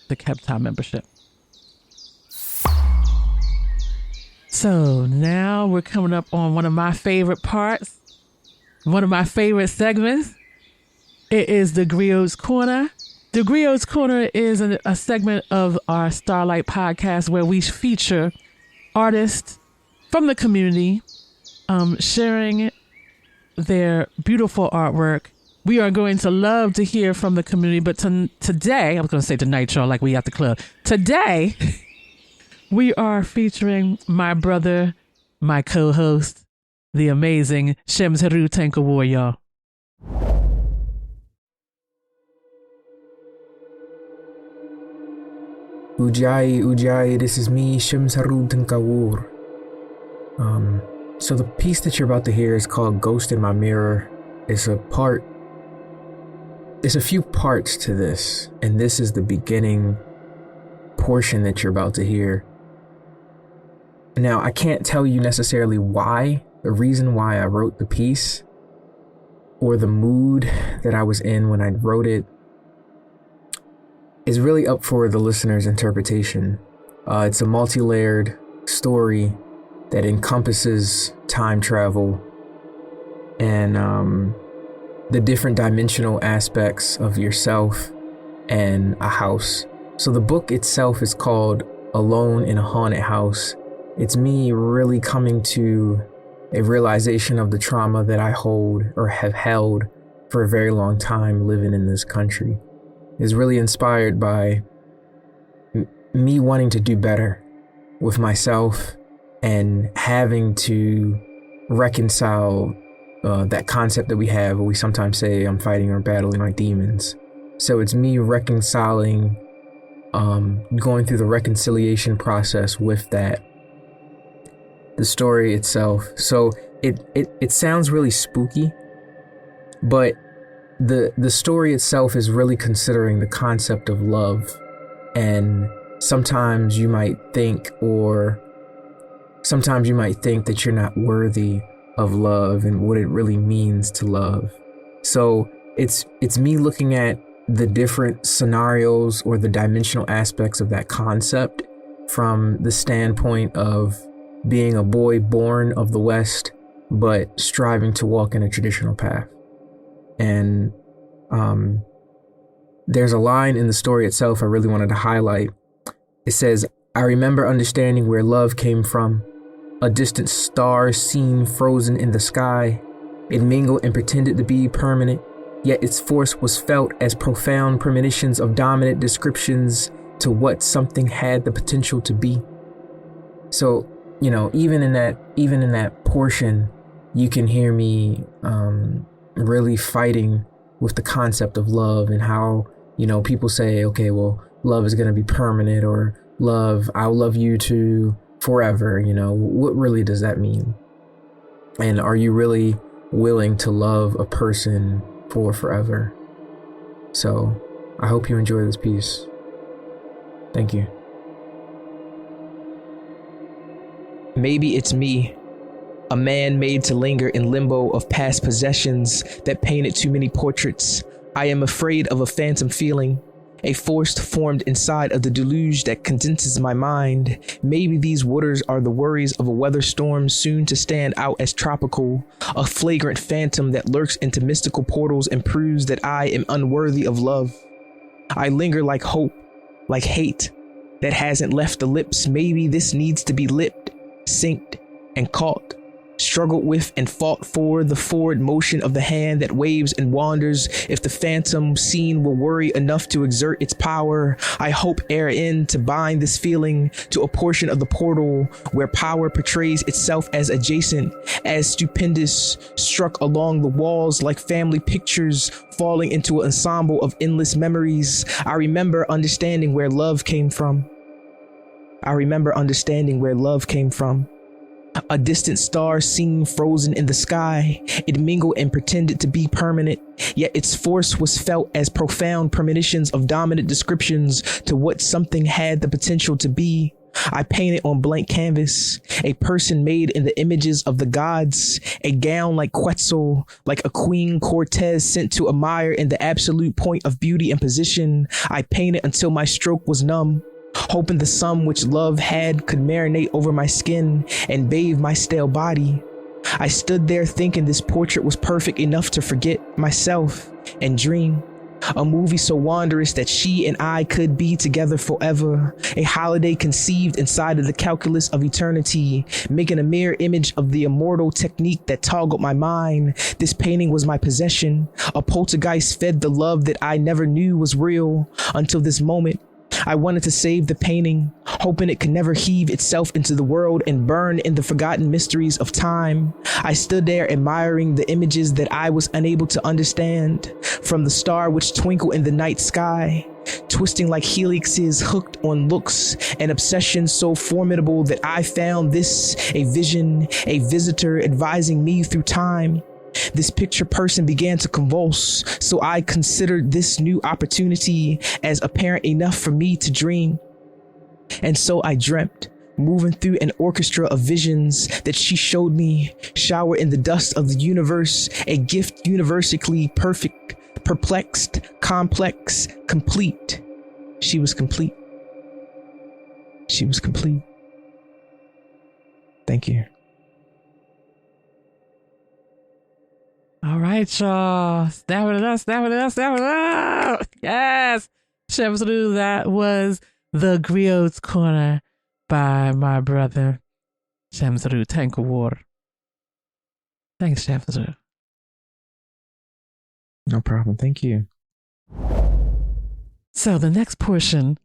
the Kebtah membership. So now we're coming up on one of my favorite parts, one of my favorite segments. It is the Griot's Corner. The Griot's Corner is a segment of our Starlight Podcast where we feature artists from the community sharing their beautiful artwork. We are going to love to hear from the community, but today, I was going to say tonight, y'all, like we at the club. Today, we are featuring my brother, my co-host, the amazing Shemsaru Tankawar, y'all.
Udjahee, this is me, Shemsaru Tankawar. So the piece that you're about to hear is called Ghost in My Mirror. It's a few parts to this, and this is the beginning portion that you're about to hear. Now, I can't tell you necessarily the reason why I wrote the piece, or the mood that I was in when I wrote it, is really up for the listener's interpretation. It's a multi-layered story that encompasses time travel and the different dimensional aspects of yourself and a house. So the book itself is called Alone in a Haunted House. It's me really coming to a realization of the trauma that I hold or have held for a very long time living in this country. It's really inspired by me wanting to do better with myself and having to reconcile that concept that we have where we sometimes say I'm fighting or battling my demons. So it's me reconciling, going through the reconciliation process with that. The story itself. So it sounds really spooky, but the story itself is really considering the concept of love. And sometimes you might think that you're not worthy of love and what it really means to love. So it's me looking at the different scenarios or the dimensional aspects of that concept from the standpoint of being a boy born of the West but striving to walk in a traditional path. And there's a line in the story itself I really wanted to highlight. It says, "I remember understanding where love came from, a distant star seen frozen in the sky. It mingled and pretended to be permanent, yet its force was felt as profound premonitions of dominant descriptions to what something had the potential to be." So, you know, even in that portion, you can hear me really fighting with the concept of love and how, you know, people say, okay, well, love is going to be permanent, or love, I'll love you to forever. You know, what really does that mean? And are you really willing to love a person for forever? So I hope you enjoy this piece. Thank you.
Maybe it's me, a man made to linger in limbo of past possessions that painted too many portraits. I am afraid of a phantom feeling, a force formed inside of the deluge that condenses my mind. Maybe these waters are the worries of a weather storm soon to stand out as tropical, a flagrant phantom that lurks into mystical portals and proves that I am unworthy of love. I linger like hope, like hate, that hasn't left the lips. Maybe this needs to be lipped, synced, and caught, struggled with and fought for, the forward motion of the hand that waves and wanders. If the phantom seen will worry enough to exert its power, I hope ere in to bind this feeling to a portion of the portal where power portrays itself as adjacent, as stupendous, struck along the walls like family pictures falling into an ensemble of endless memories. I remember understanding where love came from. I remember understanding where love came from. A distant star seen frozen in the sky. It mingled and pretended to be permanent, yet its force was felt as profound premonitions of dominant descriptions to what something had the potential to be. I painted on blank canvas, a person made in the images of the gods, a gown like Quetzal, like a Queen Cortez sent to admire in the absolute point of beauty and position. I painted until my stroke was numb, hoping the sun which love had could marinate over my skin and bathe my stale body. I stood there thinking this portrait was perfect enough to forget myself and dream. A movie so wondrous that she and I could be together forever. A holiday conceived inside of the calculus of eternity, making a mirror image of the immortal technique that toggled my mind. This painting was my possession. A poltergeist fed the love that I never knew was real until this moment. I wanted to save the painting, hoping it could never heave itself into the world and burn in the forgotten mysteries of time. I stood there admiring the images that I was unable to understand, from the star which twinkled in the night sky, twisting like helixes hooked on looks, an obsession so formidable that I found this a vision, a visitor advising me through time. This picture person began to convulse, so I considered this new opportunity as apparent enough for me to dream. And so I dreamt, moving through an orchestra of visions that she showed me, shower in the dust of the universe, a gift universally perfect, perplexed, complex, complete. She was complete. She was complete. Thank you.
All right, y'all. Stab it up, stab it up, stab it up. Yes. Chef Zulu, that was The Griot's Corner by my brother, Chef Zulu. Tank of water. Thanks, Chef Zulu.
No problem. Thank you.
So the next portion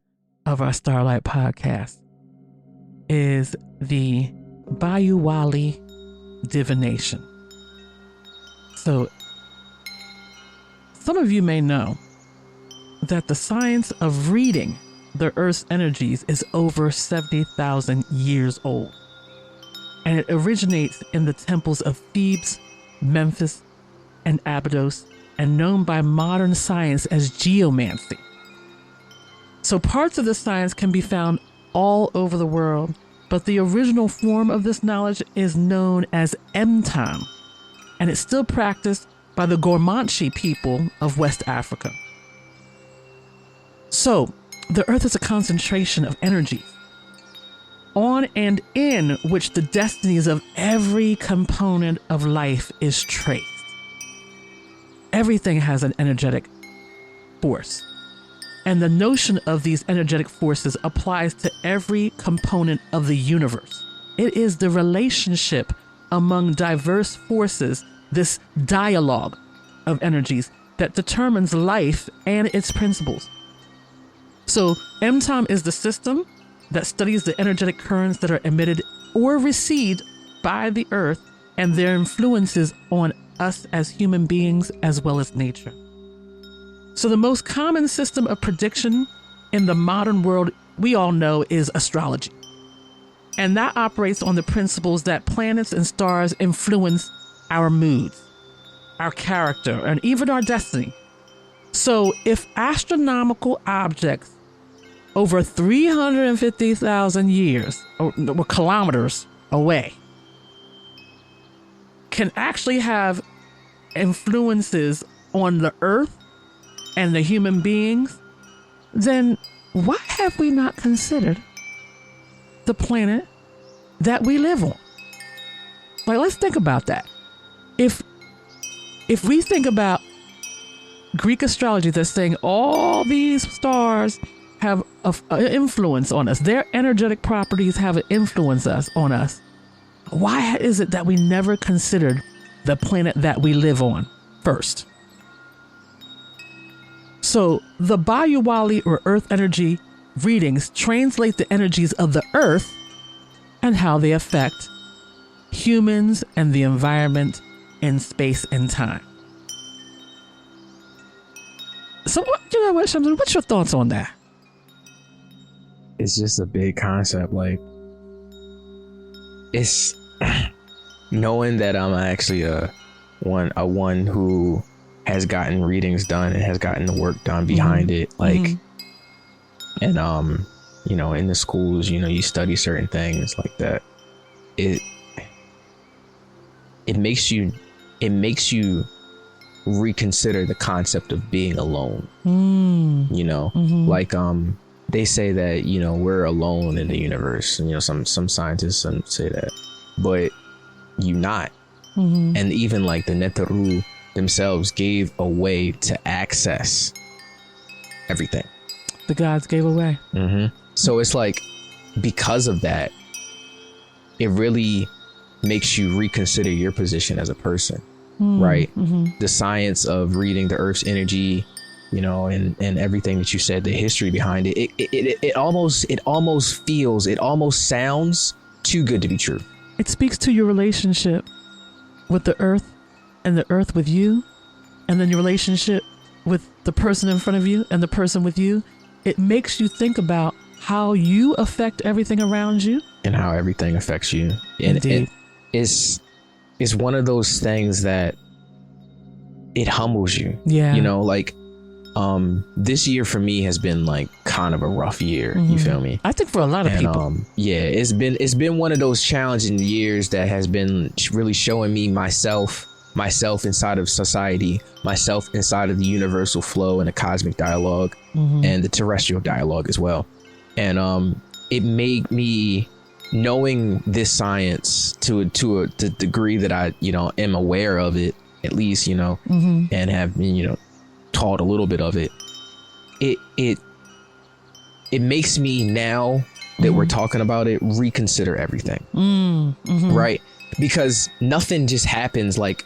of our Starlight Podcast is the Bayouwali divination. So, some of you may know that the science of reading the Earth's energies is over 70,000 years old. And it originates in the temples of Thebes, Memphis, and Abydos, and known by modern science as geomancy. So parts of this science can be found all over the world, but the original form of this knowledge is known as Mtam. And it's still practiced by the Gormanche people of West Africa. So, the Earth is a concentration of energy. on and in which the destinies of every component of life is traced. Everything has an energetic force. And the notion of these energetic forces applies to every component of the universe. It is the relationship among diverse forces, this dialogue of energies that determines life and its principles. So MTOM is the system that studies the energetic currents that are emitted or received by the earth and their influences on us as human beings as well as nature. So the most common system of prediction in the modern world, we all know, is astrology. And that operates on the principles that planets and stars influence our moods, our character, and even our destiny. So if astronomical objects over 350,000 years or kilometers away can actually have influences on the earth and the human beings, then why have we not considered the planet that we live on? Like, let's think about that. If we think about Greek astrology that's saying all these stars have an influence on us, their energetic properties have an influence on us, why is it that we never considered the planet that we live on first? So the Bayuwali or earth energy readings translate the energies of the earth and how they affect humans and the environment in space and time. So what's your thoughts on that?
It's just a big concept. Like, it's knowing that I'm actually a one who has gotten readings done and has gotten the work done behind it. Like, and in the schools, you study certain things like that. It makes you reconsider the concept of being alone. Like they say that we're alone in the universe, and some scientists say that, but you're not. And even like the Netaru themselves gave a way to access everything.
The gods gave away.
So it's like, because of that, it really makes you reconsider your position as a person, right? The science of reading the Earth's energy, and everything that you said, the history behind it, it almost sounds too good to be true.
It speaks to your relationship with the earth and the earth with you, and then your relationship with the person in front of you and the person with you. It makes you think about how you affect everything around you
and how everything affects you.
Indeed.
It's one of those things that it humbles you.
Yeah.
This year for me has been like kind of a rough year. You feel me?
I think for a lot of people.
It's been one of those challenging years that has been really showing me myself inside of society, myself inside of the universal flow and the cosmic dialogue and the terrestrial dialogue as well. And it made me, knowing this science to a degree that I am aware of it, at least, and have been taught a little bit of it, it makes me, now that we're talking about it, reconsider everything. Right? Because nothing just happens like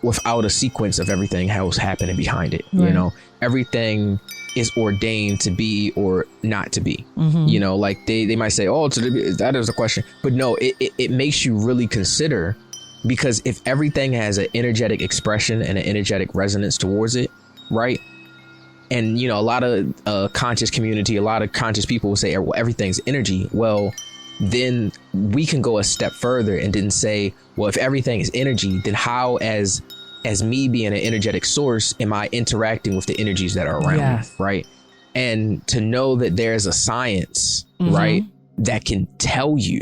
without a sequence of everything else happening behind it.
Right.
Everything is ordained to be or not to be. Like they might say, oh, that is a question, but no, it makes you really consider, because if everything has an energetic expression and an energetic resonance towards it, right? And a lot of conscious community, a lot of conscious people will say, well, everything's energy. Well, then we can go a step further and then say, well, if everything is energy, then how, as me being an energetic source, am I interacting with the energies that are around me, right? And to know that there's a science, right, that can tell you,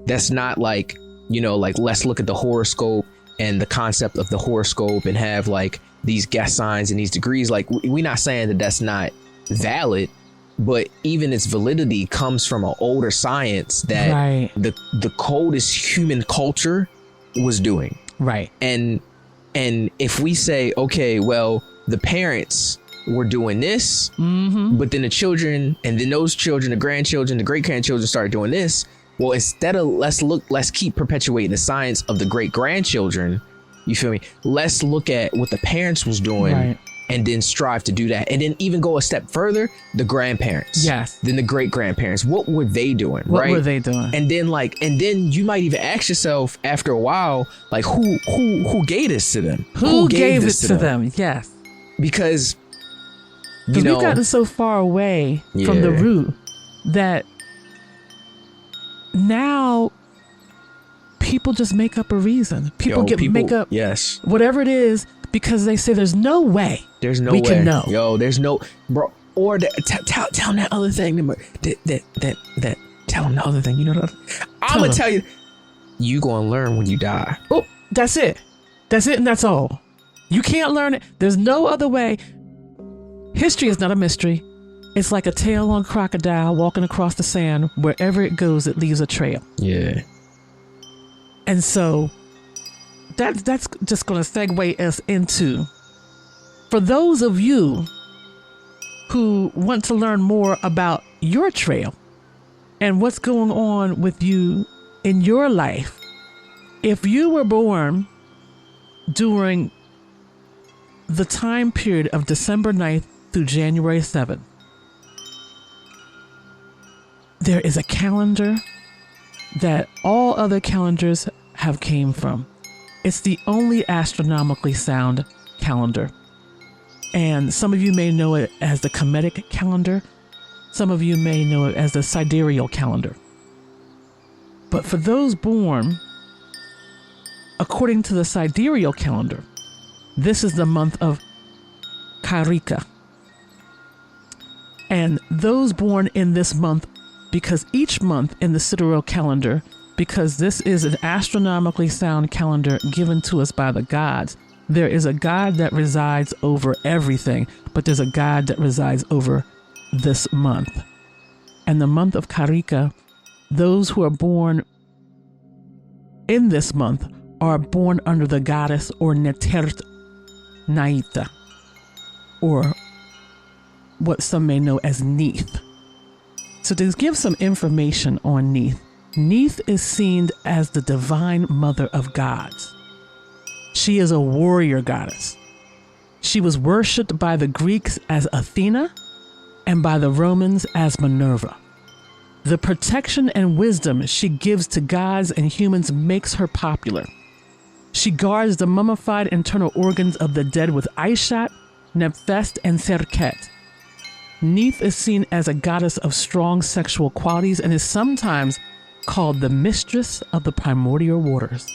that's not like, like, let's look at the horoscope and the concept of the horoscope and have like these guest signs and these degrees. Like, we're not saying that that's not valid, but even its validity comes from an older science that the coldest human culture was doing.
Right.
And if we say, okay, well, the parents were doing this, but then the children, and then those children, the grandchildren, the great grandchildren started doing this. Well, instead of let's keep perpetuating the science of the great grandchildren. You feel me? Let's look at what the parents was doing and then strive to do that. And then even go a step further, the grandparents.
Yes.
Then the great grandparents. What were they doing?
What were they doing?
And then you might even ask yourself after a while, like who gave this to them?
Who gave it to them? Yes.
Because
we've gotten so far away from the root that now people just make up a reason. People make up whatever it is because they say there's no way.
There's no
way we can know.
Yo, there's no bro. Or tell them that other thing. That tell them the other thing. You know what? I'm gonna tell you. You gonna learn when you die.
Oh, that's it. That's it, and that's all. You can't learn it. There's no other way. History is not a mystery. It's like a tail on crocodile walking across the sand. Wherever it goes, it leaves a trail.
Yeah.
And so that's just going to segue us into, for those of you who want to learn more about your trail and what's going on with you in your life, if you were born during the time period of December 9th through January 7th, there is a calendar that all other calendars have came from. It's the only astronomically sound calendar. And some of you may know it as the Kemetic calendar. Some of you may know it as the sidereal calendar. But for those born according to the sidereal calendar, this is the month of Karika. And those born in this month, because each month in the sidereal calendar, because this is an astronomically sound calendar given to us by the gods, there is a God that resides over everything, but there's a God that resides over this month. And the month of Karika, those who are born in this month are born under the goddess or Netert Naita, or what some may know as Neith. So to give some information on Neith, Neith is seen as the divine mother of gods. She is a warrior goddess. She was worshipped by the Greeks as Athena and by the Romans as Minerva. The protection and wisdom she gives to gods and humans makes her popular. She guards the mummified internal organs of the dead with Aishat, Nephthest, and Serket. Neith is seen as a goddess of strong sexual qualities and is sometimes called the mistress of the primordial waters.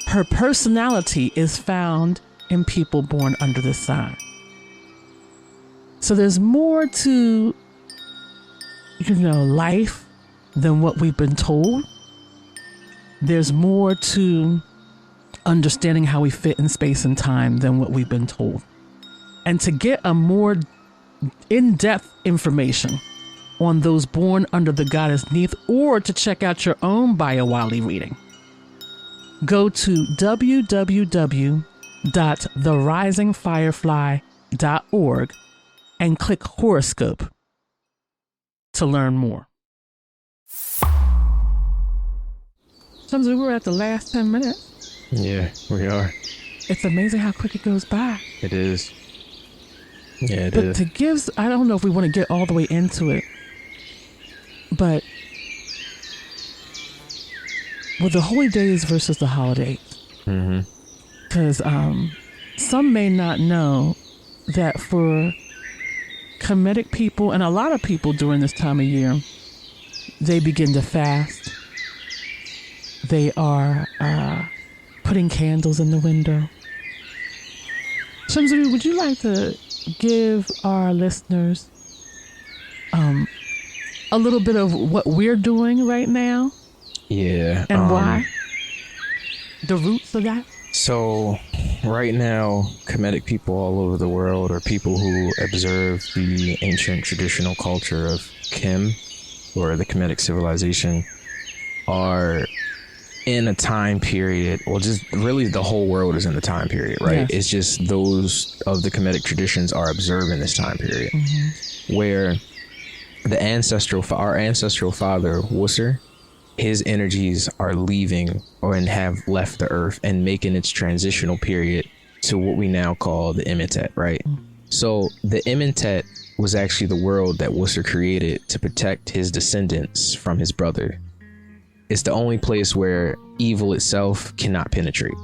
Her personality is found in people born under this sign. So there's more to, life than what we've been told. There's more to understanding how we fit in space and time than what we've been told. And to get a more in-depth information on those born under the goddess Neith, or to check out your own Biowali reading, go to www.therisingfirefly.org and click horoscope to learn more. Sometimes we were at the last 10 minutes.
Yeah, we are.
It's amazing how quick it goes by.
It is. Yeah, it
but
is.
To give, I don't know if we want to get all the way into it, but with the holy days versus the holidays, because some may not know that for Kemetic people and a lot of people during this time of year, they begin to fast. They are putting candles in the window. Shamsuri, would you like to give our listeners a little bit of what we're doing right now?
Yeah.
And why? The roots of that?
So right now, Kemetic people all over the world, or people who observe the ancient traditional culture of Kem, or the Kemetic civilization, are in a time period, well, just really the whole world is in the time period, right?
Yes.
It's just those of the Kemetic traditions are observing this time period, where our ancestral father, Wusser, his energies are leaving and have left the earth and making its transitional period to what we now call the Imhotep, right? So the Imhotep was actually the world that Wusser created to protect his descendants from his brother. It's the only place where evil itself cannot penetrate.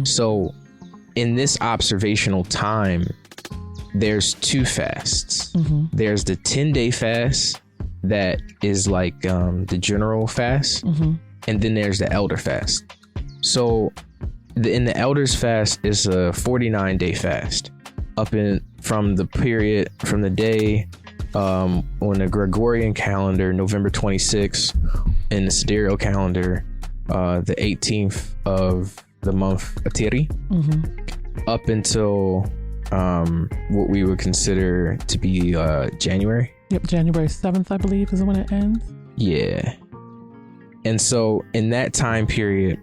So in this observational time, there's two fasts. There's the 10-day fast that is like the general fast, and then there's the elder fast. So in the elder's fast is a 49-day fast, from the day on the Gregorian calendar, November 26th, in the sidereal calendar, the 18th of the month Atiri, up until what we would consider to be January.
Yep, January 7th, I believe, is when it ends.
Yeah. And so in that time period,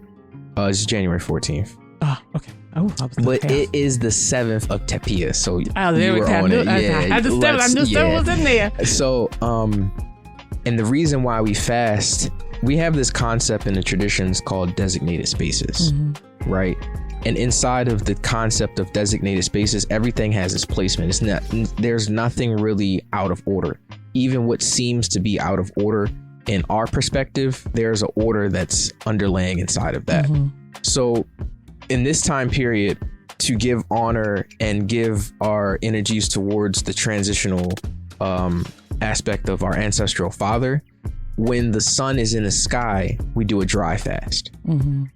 it's January 14th.
Oh, okay. Oh,
but it is the 7th of Tepia. So
there we go. I understand what's in there.
So, and the reason why we fast, we have this concept in the traditions called designated spaces, right? And inside of the concept of designated spaces, everything has its placement. There's nothing really out of order. Even what seems to be out of order in our perspective, there's an order that's underlying inside of that. So in this time period, to give honor and give our energies towards the transitional aspect of our ancestral father, when the sun is in the sky, we do a dry fast.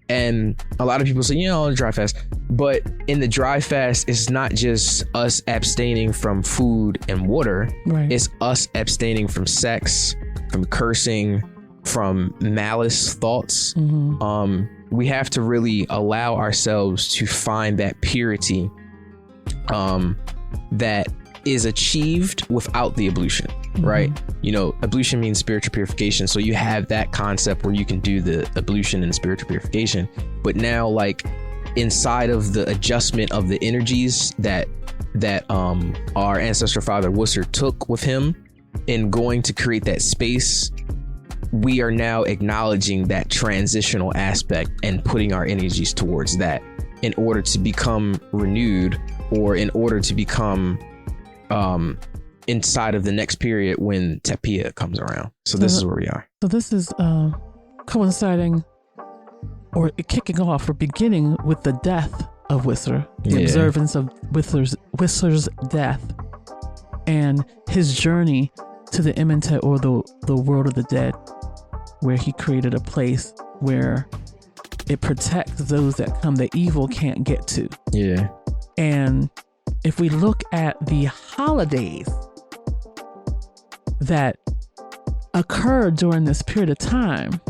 And a lot of people say, dry fast. But in the dry fast, it's not just us abstaining from food and water.
Right.
It's us abstaining from sex, from cursing, from malice thoughts. We have to really allow ourselves to find that purity that is achieved without the ablution, right? Ablution means spiritual purification. So you have that concept where you can do the ablution and spiritual purification. But now, like, inside of the adjustment of the energies that our ancestor father Wusser took with him in going to create that space, we are now acknowledging that transitional aspect and putting our energies towards that in order to become renewed, or in order to become inside of the next period when Tepia comes around. So this is where we are.
So this is coinciding or kicking off or beginning with the death of Wusser, the observance of Wusser's death, and his journey to the Imhotep, or the world of the dead, where he created a place where it protects those that come that evil can't get to.
Yeah.
And if we look at the holidays that occur during this period of time,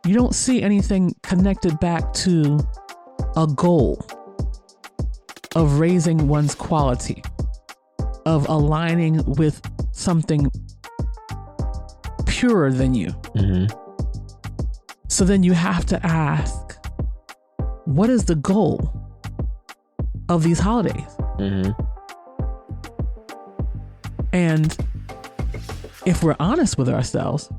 you don't see anything connected back to a goal of raising one's quality, of aligning with something purer than you. So then you have to ask, what is the goal of these holidays? And if we're honest with ourselves,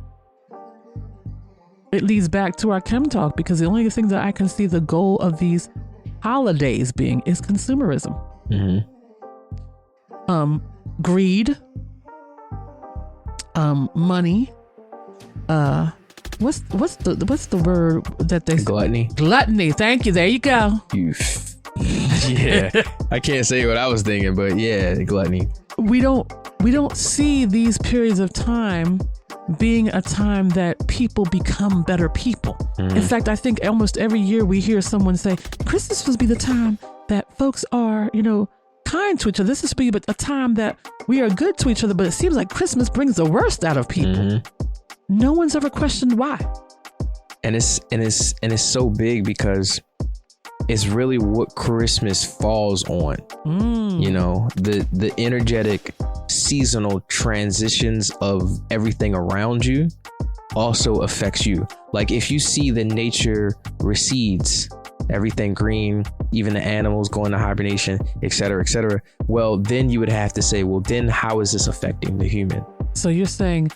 it leads back to our chem talk, because the only thing that I can see the goal of these holidays being is consumerism. Greed, money, what's the word that they
Gluttony.
Gluttony. Thank you. There you go.
Yeah. I can't say what I was thinking, but yeah, gluttony.
We don't see these periods of time being a time that people become better people. In fact, I think almost every year we hear someone say, Christmas is supposed to be the time that folks are, kind to each other. This is supposed to be a time that we are good to each other, but it seems like Christmas brings the worst out of people. No one's ever questioned why.
And it's so big because is really what Christmas falls on. You know, the energetic seasonal transitions of everything around you also affects you. Like if you see the nature recedes, everything green, even the animals go into hibernation, etc., etc., well, then you would have to say, well, then how is this affecting the human?
So you're saying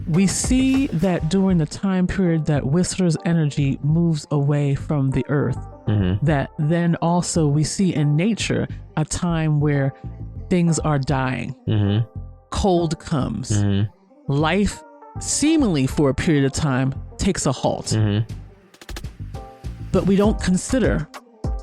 we see that during the time period that Whistler's energy moves away from the earth, that then also we see in nature a time where things are dying. Cold comes. Life seemingly for a period of time takes a halt. But we don't consider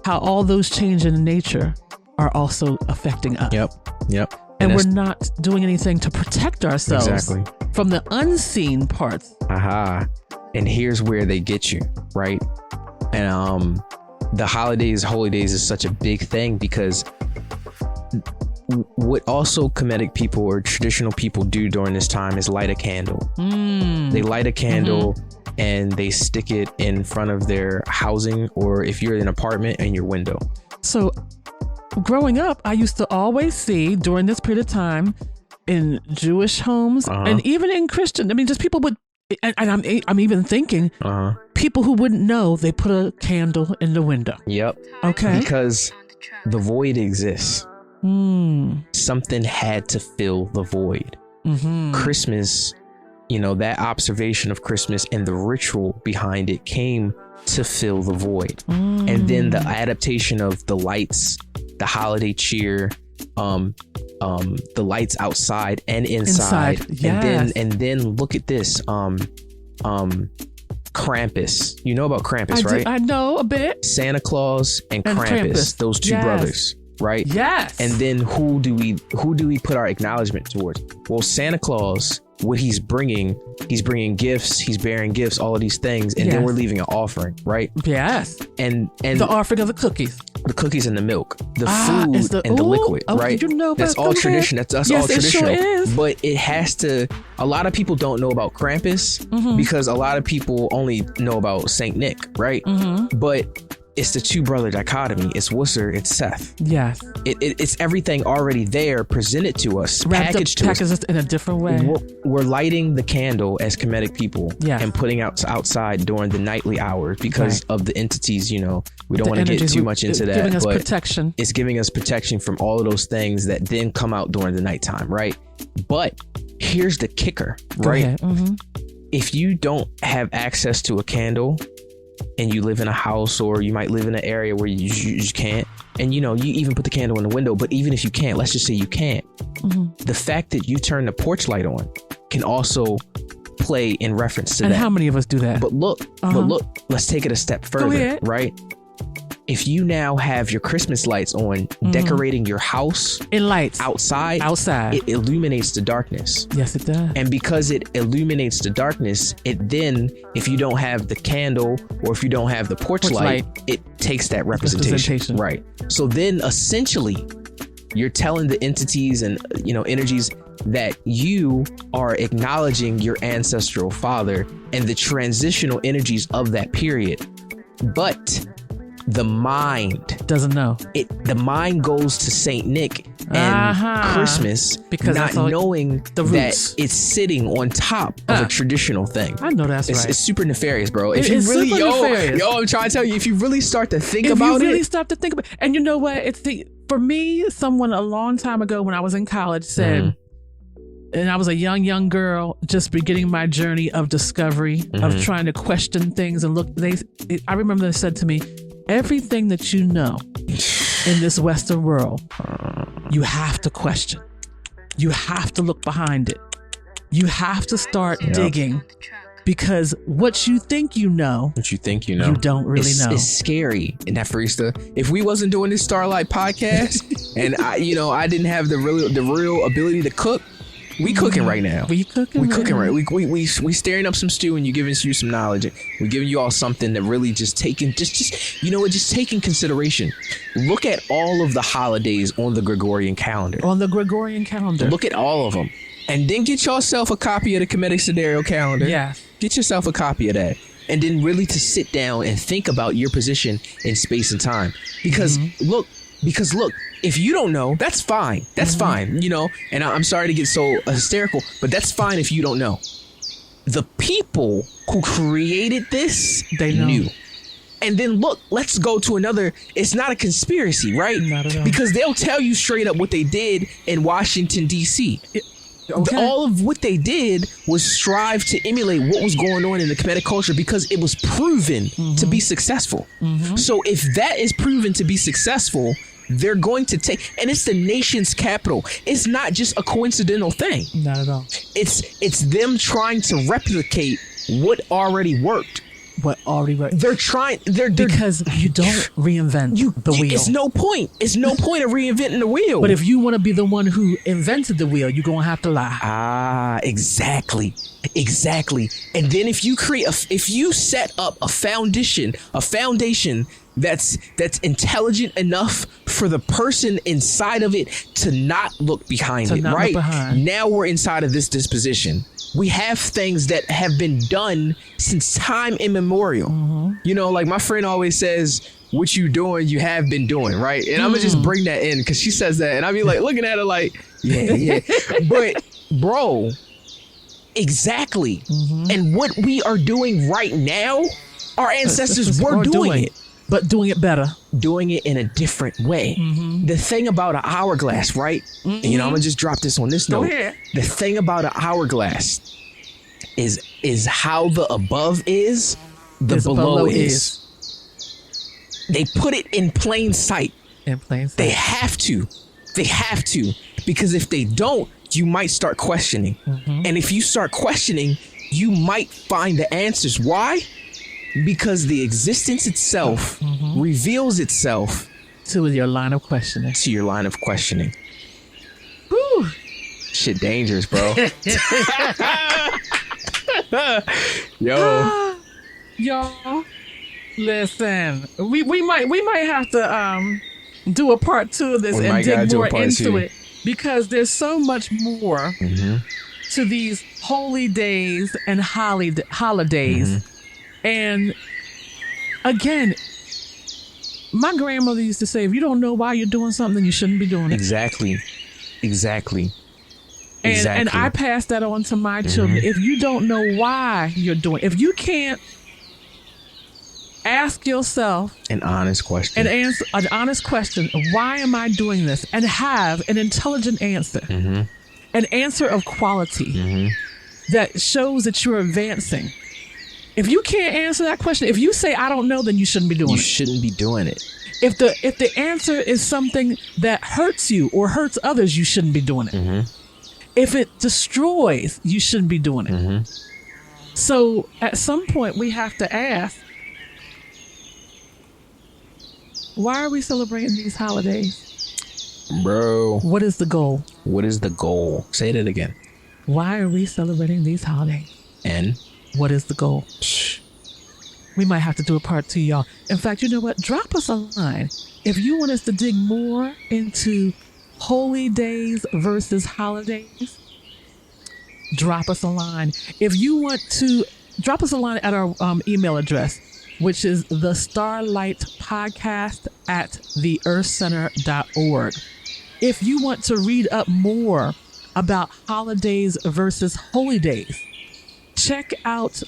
how all those changes in nature are also affecting us.
Yep.
And we're not doing anything to protect ourselves from the unseen parts.
And here's where they get you, right? And the holidays, holy days is such a big thing because what also Kemetic people or traditional people do during this time is light a candle. They light a candle and they stick it in front of their housing, or if you're in an apartment, in your window. So
growing up, I used to always see during this period of time in Jewish homes and even in Christian, I mean, just people would, and I'm even thinking people who wouldn't know, they put a candle in the window.
Okay. Because the void exists. Something had to fill the void. Christmas, you know, that observation of Christmas and the ritual behind it came to fill the void. And then the adaptation of the lights, the holiday cheer, the lights outside and inside. And then look at this, Krampus. You know about Krampus, right?
I know a bit.
Santa Claus and Krampus, those two brothers. Right?
Yes.
And then who do we put our acknowledgement towards? Well, Santa Claus, what he's bringing gifts, he's bearing gifts, all of these things, and then we're leaving an offering, right?
Yes.
And
the offering of the cookies
and the milk, the food and the liquid, right?
You know,
that's all tradition. That's all traditional.
It sure is.
But it has to. A lot of people don't know about Krampus because a lot of people only know about Saint Nick, right? But it's the two brother dichotomy. It's Worcester, it's Seth.
Yes.
It's everything already there, presented to us, packaged
in a different way.
We're lighting the candle as Kemetic people and putting outside during the nightly hours because of the entities, you know, we don't want to get too much into that.
Giving us protection.
It's giving us protection from all of those things that then come out during the nighttime, right? But here's the kicker, right? If you don't have access to a candle, and you live in a house, or you might live in an area where you can't, and you know, you even put the candle in the window, but even if you can't, let's just say you can't, the fact that you turn the porch light on can also play in reference to that.
And how many of us do that?
But look, let's take it a step further, right? If you now have your Christmas lights on, decorating your house
in lights
outside, it illuminates the darkness.
Yes, it does.
And because it illuminates the darkness, it then, if you don't have the candle or if you don't have the porch light, it takes that representation. Right. So then essentially you're telling the entities and, you know, energies that you are acknowledging your ancestral father and the transitional energies of that period. But the mind
doesn't know.
The mind goes to Saint Nick and Christmas because not knowing that it's sitting on top of a traditional thing.
I know that's right.
It's super nefarious, bro. If you really, I'm trying to tell you, if you really start to think about it,
and you know what? For me, someone a long time ago when I was in college said, and I was a young girl, just beginning my journey of discovery, of trying to question things and look. I remember they said to me, everything that you know in this Western world, you have to question. You have to look behind it. You have to start digging, because what you think you know, you don't really know.
It's scary. And that freestyle. If we wasn't doing this Starlight podcast, and I didn't have the real ability to cook, we cooking right now. We cooking right. We stirring up some stew, and you giving you some knowledge. We're giving you all something that really just taking consideration. Look at all of the holidays on the Gregorian calendar. Look at all of them, and then get yourself a copy of the Kemetic Sidereal calendar.
Yeah.
Get yourself a copy of that, and then really to sit down and think about your position in space and time. Because look, if you don't know, that's fine. That's fine, you know, and I'm sorry to get so hysterical, but that's fine if you don't know. The people who created this,
They know.
knew. And then look, let's go to another. It's not a conspiracy, right?
Not at all.
Because they'll tell you straight up what they did in Washington, D.C.
Okay.
All of what they did was strive to emulate what was going on in the Kemetic culture because it was proven to be successful. So if that is proven to be successful, they're going to take, and it's the nation's capital. It's not just a coincidental thing.
Not at all.
It's them trying to replicate what already worked.
What already worked.
They're trying. They're
Because you don't reinvent the wheel.
It's no point. It's no point of reinventing the wheel.
But if you want to be the one who invented the wheel, you're gonna have to lie.
Exactly. And then if you if you set up a foundation that's intelligent enough for the person inside of it to not look behind it, right? Now we're inside of this disposition. We have things that have been done since time immemorial. You know, like my friend always says, what you doing, you have been doing, right? And I'm gonna just bring that in because she says that, and I be like looking at her like, yeah. But bro, exactly. And what we are doing right now, our ancestors were doing it.
But doing it better.
Doing it in a different way. The thing about an hourglass, right? And, you know, I'm gonna just drop this on this note.
ahead.
The thing about an hourglass is how the above is, the below is. They put it in plain sight.
In plain sight.
They have to. Because if they don't, you might start questioning. And if you start questioning, you might find the answers. Why? Because the existence itself reveals itself
to your line of questioning. Whew.
Shit dangerous, bro. Yo.
Y'all, listen. We might have to do a part 2 of this and dig more into it, because there's so much more to these holy days and holidays. And again, my grandmother used to say, if you don't know why you're doing something, you shouldn't be doing it.
Exactly.
And I pass that on to my children. If you don't know why you're doing, if you can't ask yourself
an honest question
and answer an honest question, why am I doing this? And have an intelligent answer, an answer of quality that shows that you're advancing. If you can't answer that question, if you say, I don't know, then you shouldn't be doing it.
You shouldn't be doing it.
If the answer is something that hurts you or hurts others, you shouldn't be doing it. If it destroys, you shouldn't be doing it. So at some point we have to ask, why are we celebrating these holidays?
Bro.
What is the goal?
Say that again.
Why are we celebrating these holidays?
And
what is the goal? We might have to do a part 2, y'all. In fact, you know what? Drop us a line. If you want us to dig more into holy days versus holidays, drop us a line. If you want to, drop us a line at our email address, which is the Starlight Podcast at theearthcenter.org. If you want to read up more about holidays versus holy days, check out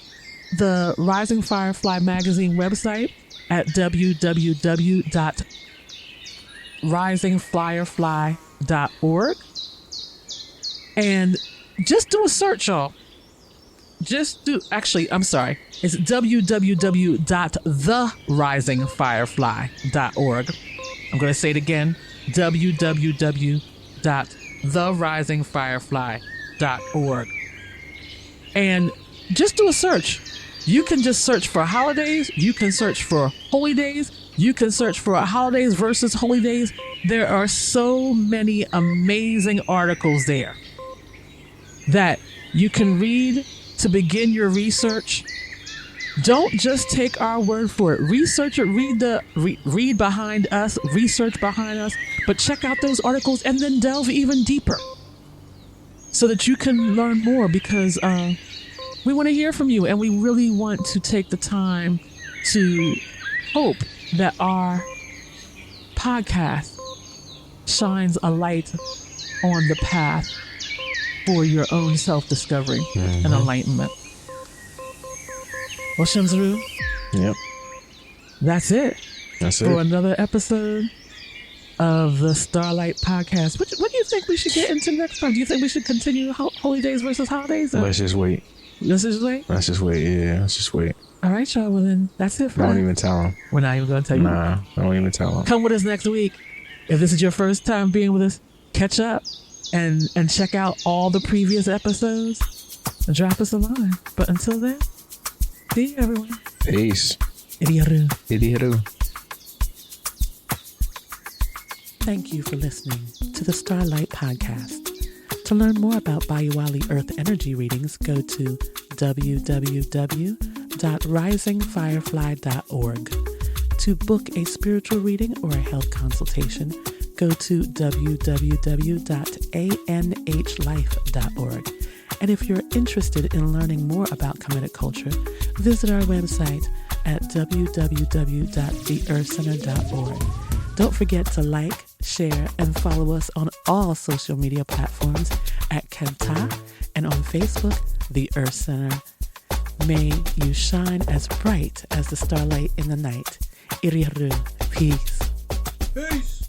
the Rising Firefly magazine website at www.risingfirefly.org. And just do a search, y'all. It's www.therisingfirefly.org. I'm going to say it again, www.therisingfirefly.org. And just do a search. You can just search for holidays. You can search for holy days. You can search for holidays versus holy days. There are so many amazing articles there that you can read to begin your research. Don't just take our word for it. Research it. Read behind us. Research behind us. But check out those articles and then delve even deeper so that you can learn more, because We want to hear from you, and we really want to take the time to hope that our podcast shines a light on the path for your own self-discovery and enlightenment. Well, Shamsaru,
Yep.
that's it.
That's
For
it.
another episode of the Starlight Podcast. What do you think we should get into next time? Do you think we should continue Holy Days versus Holidays?
Let's just wait.
Let's just wait?
Let's just wait. Yeah, let's just wait.
All right, y'all. Well, then that's it for
Don't
us.
even tell him.
We're not even going to tell you.
Nah, don't even tell him.
Come with us next week. If this is your first time being with us, catch up and check out all the previous episodes and drop us a line. But until then, see you, everyone.
Peace.
Idiyaru.
Idiyaru.
Thank you for listening to the Starlight Podcast. To learn more about Bayouali Earth Energy readings, go to www.risingfirefly.org. To book a spiritual reading or a health consultation, go to www.anhlife.org. And if you're interested in learning more about Kemetic culture, visit our website at www.theearthcenter.org. Don't forget to like, share, and follow us on all social media platforms at Kebta and on Facebook, The Earth Center. May you shine as bright as the starlight in the night. Iriru. Peace.
Peace.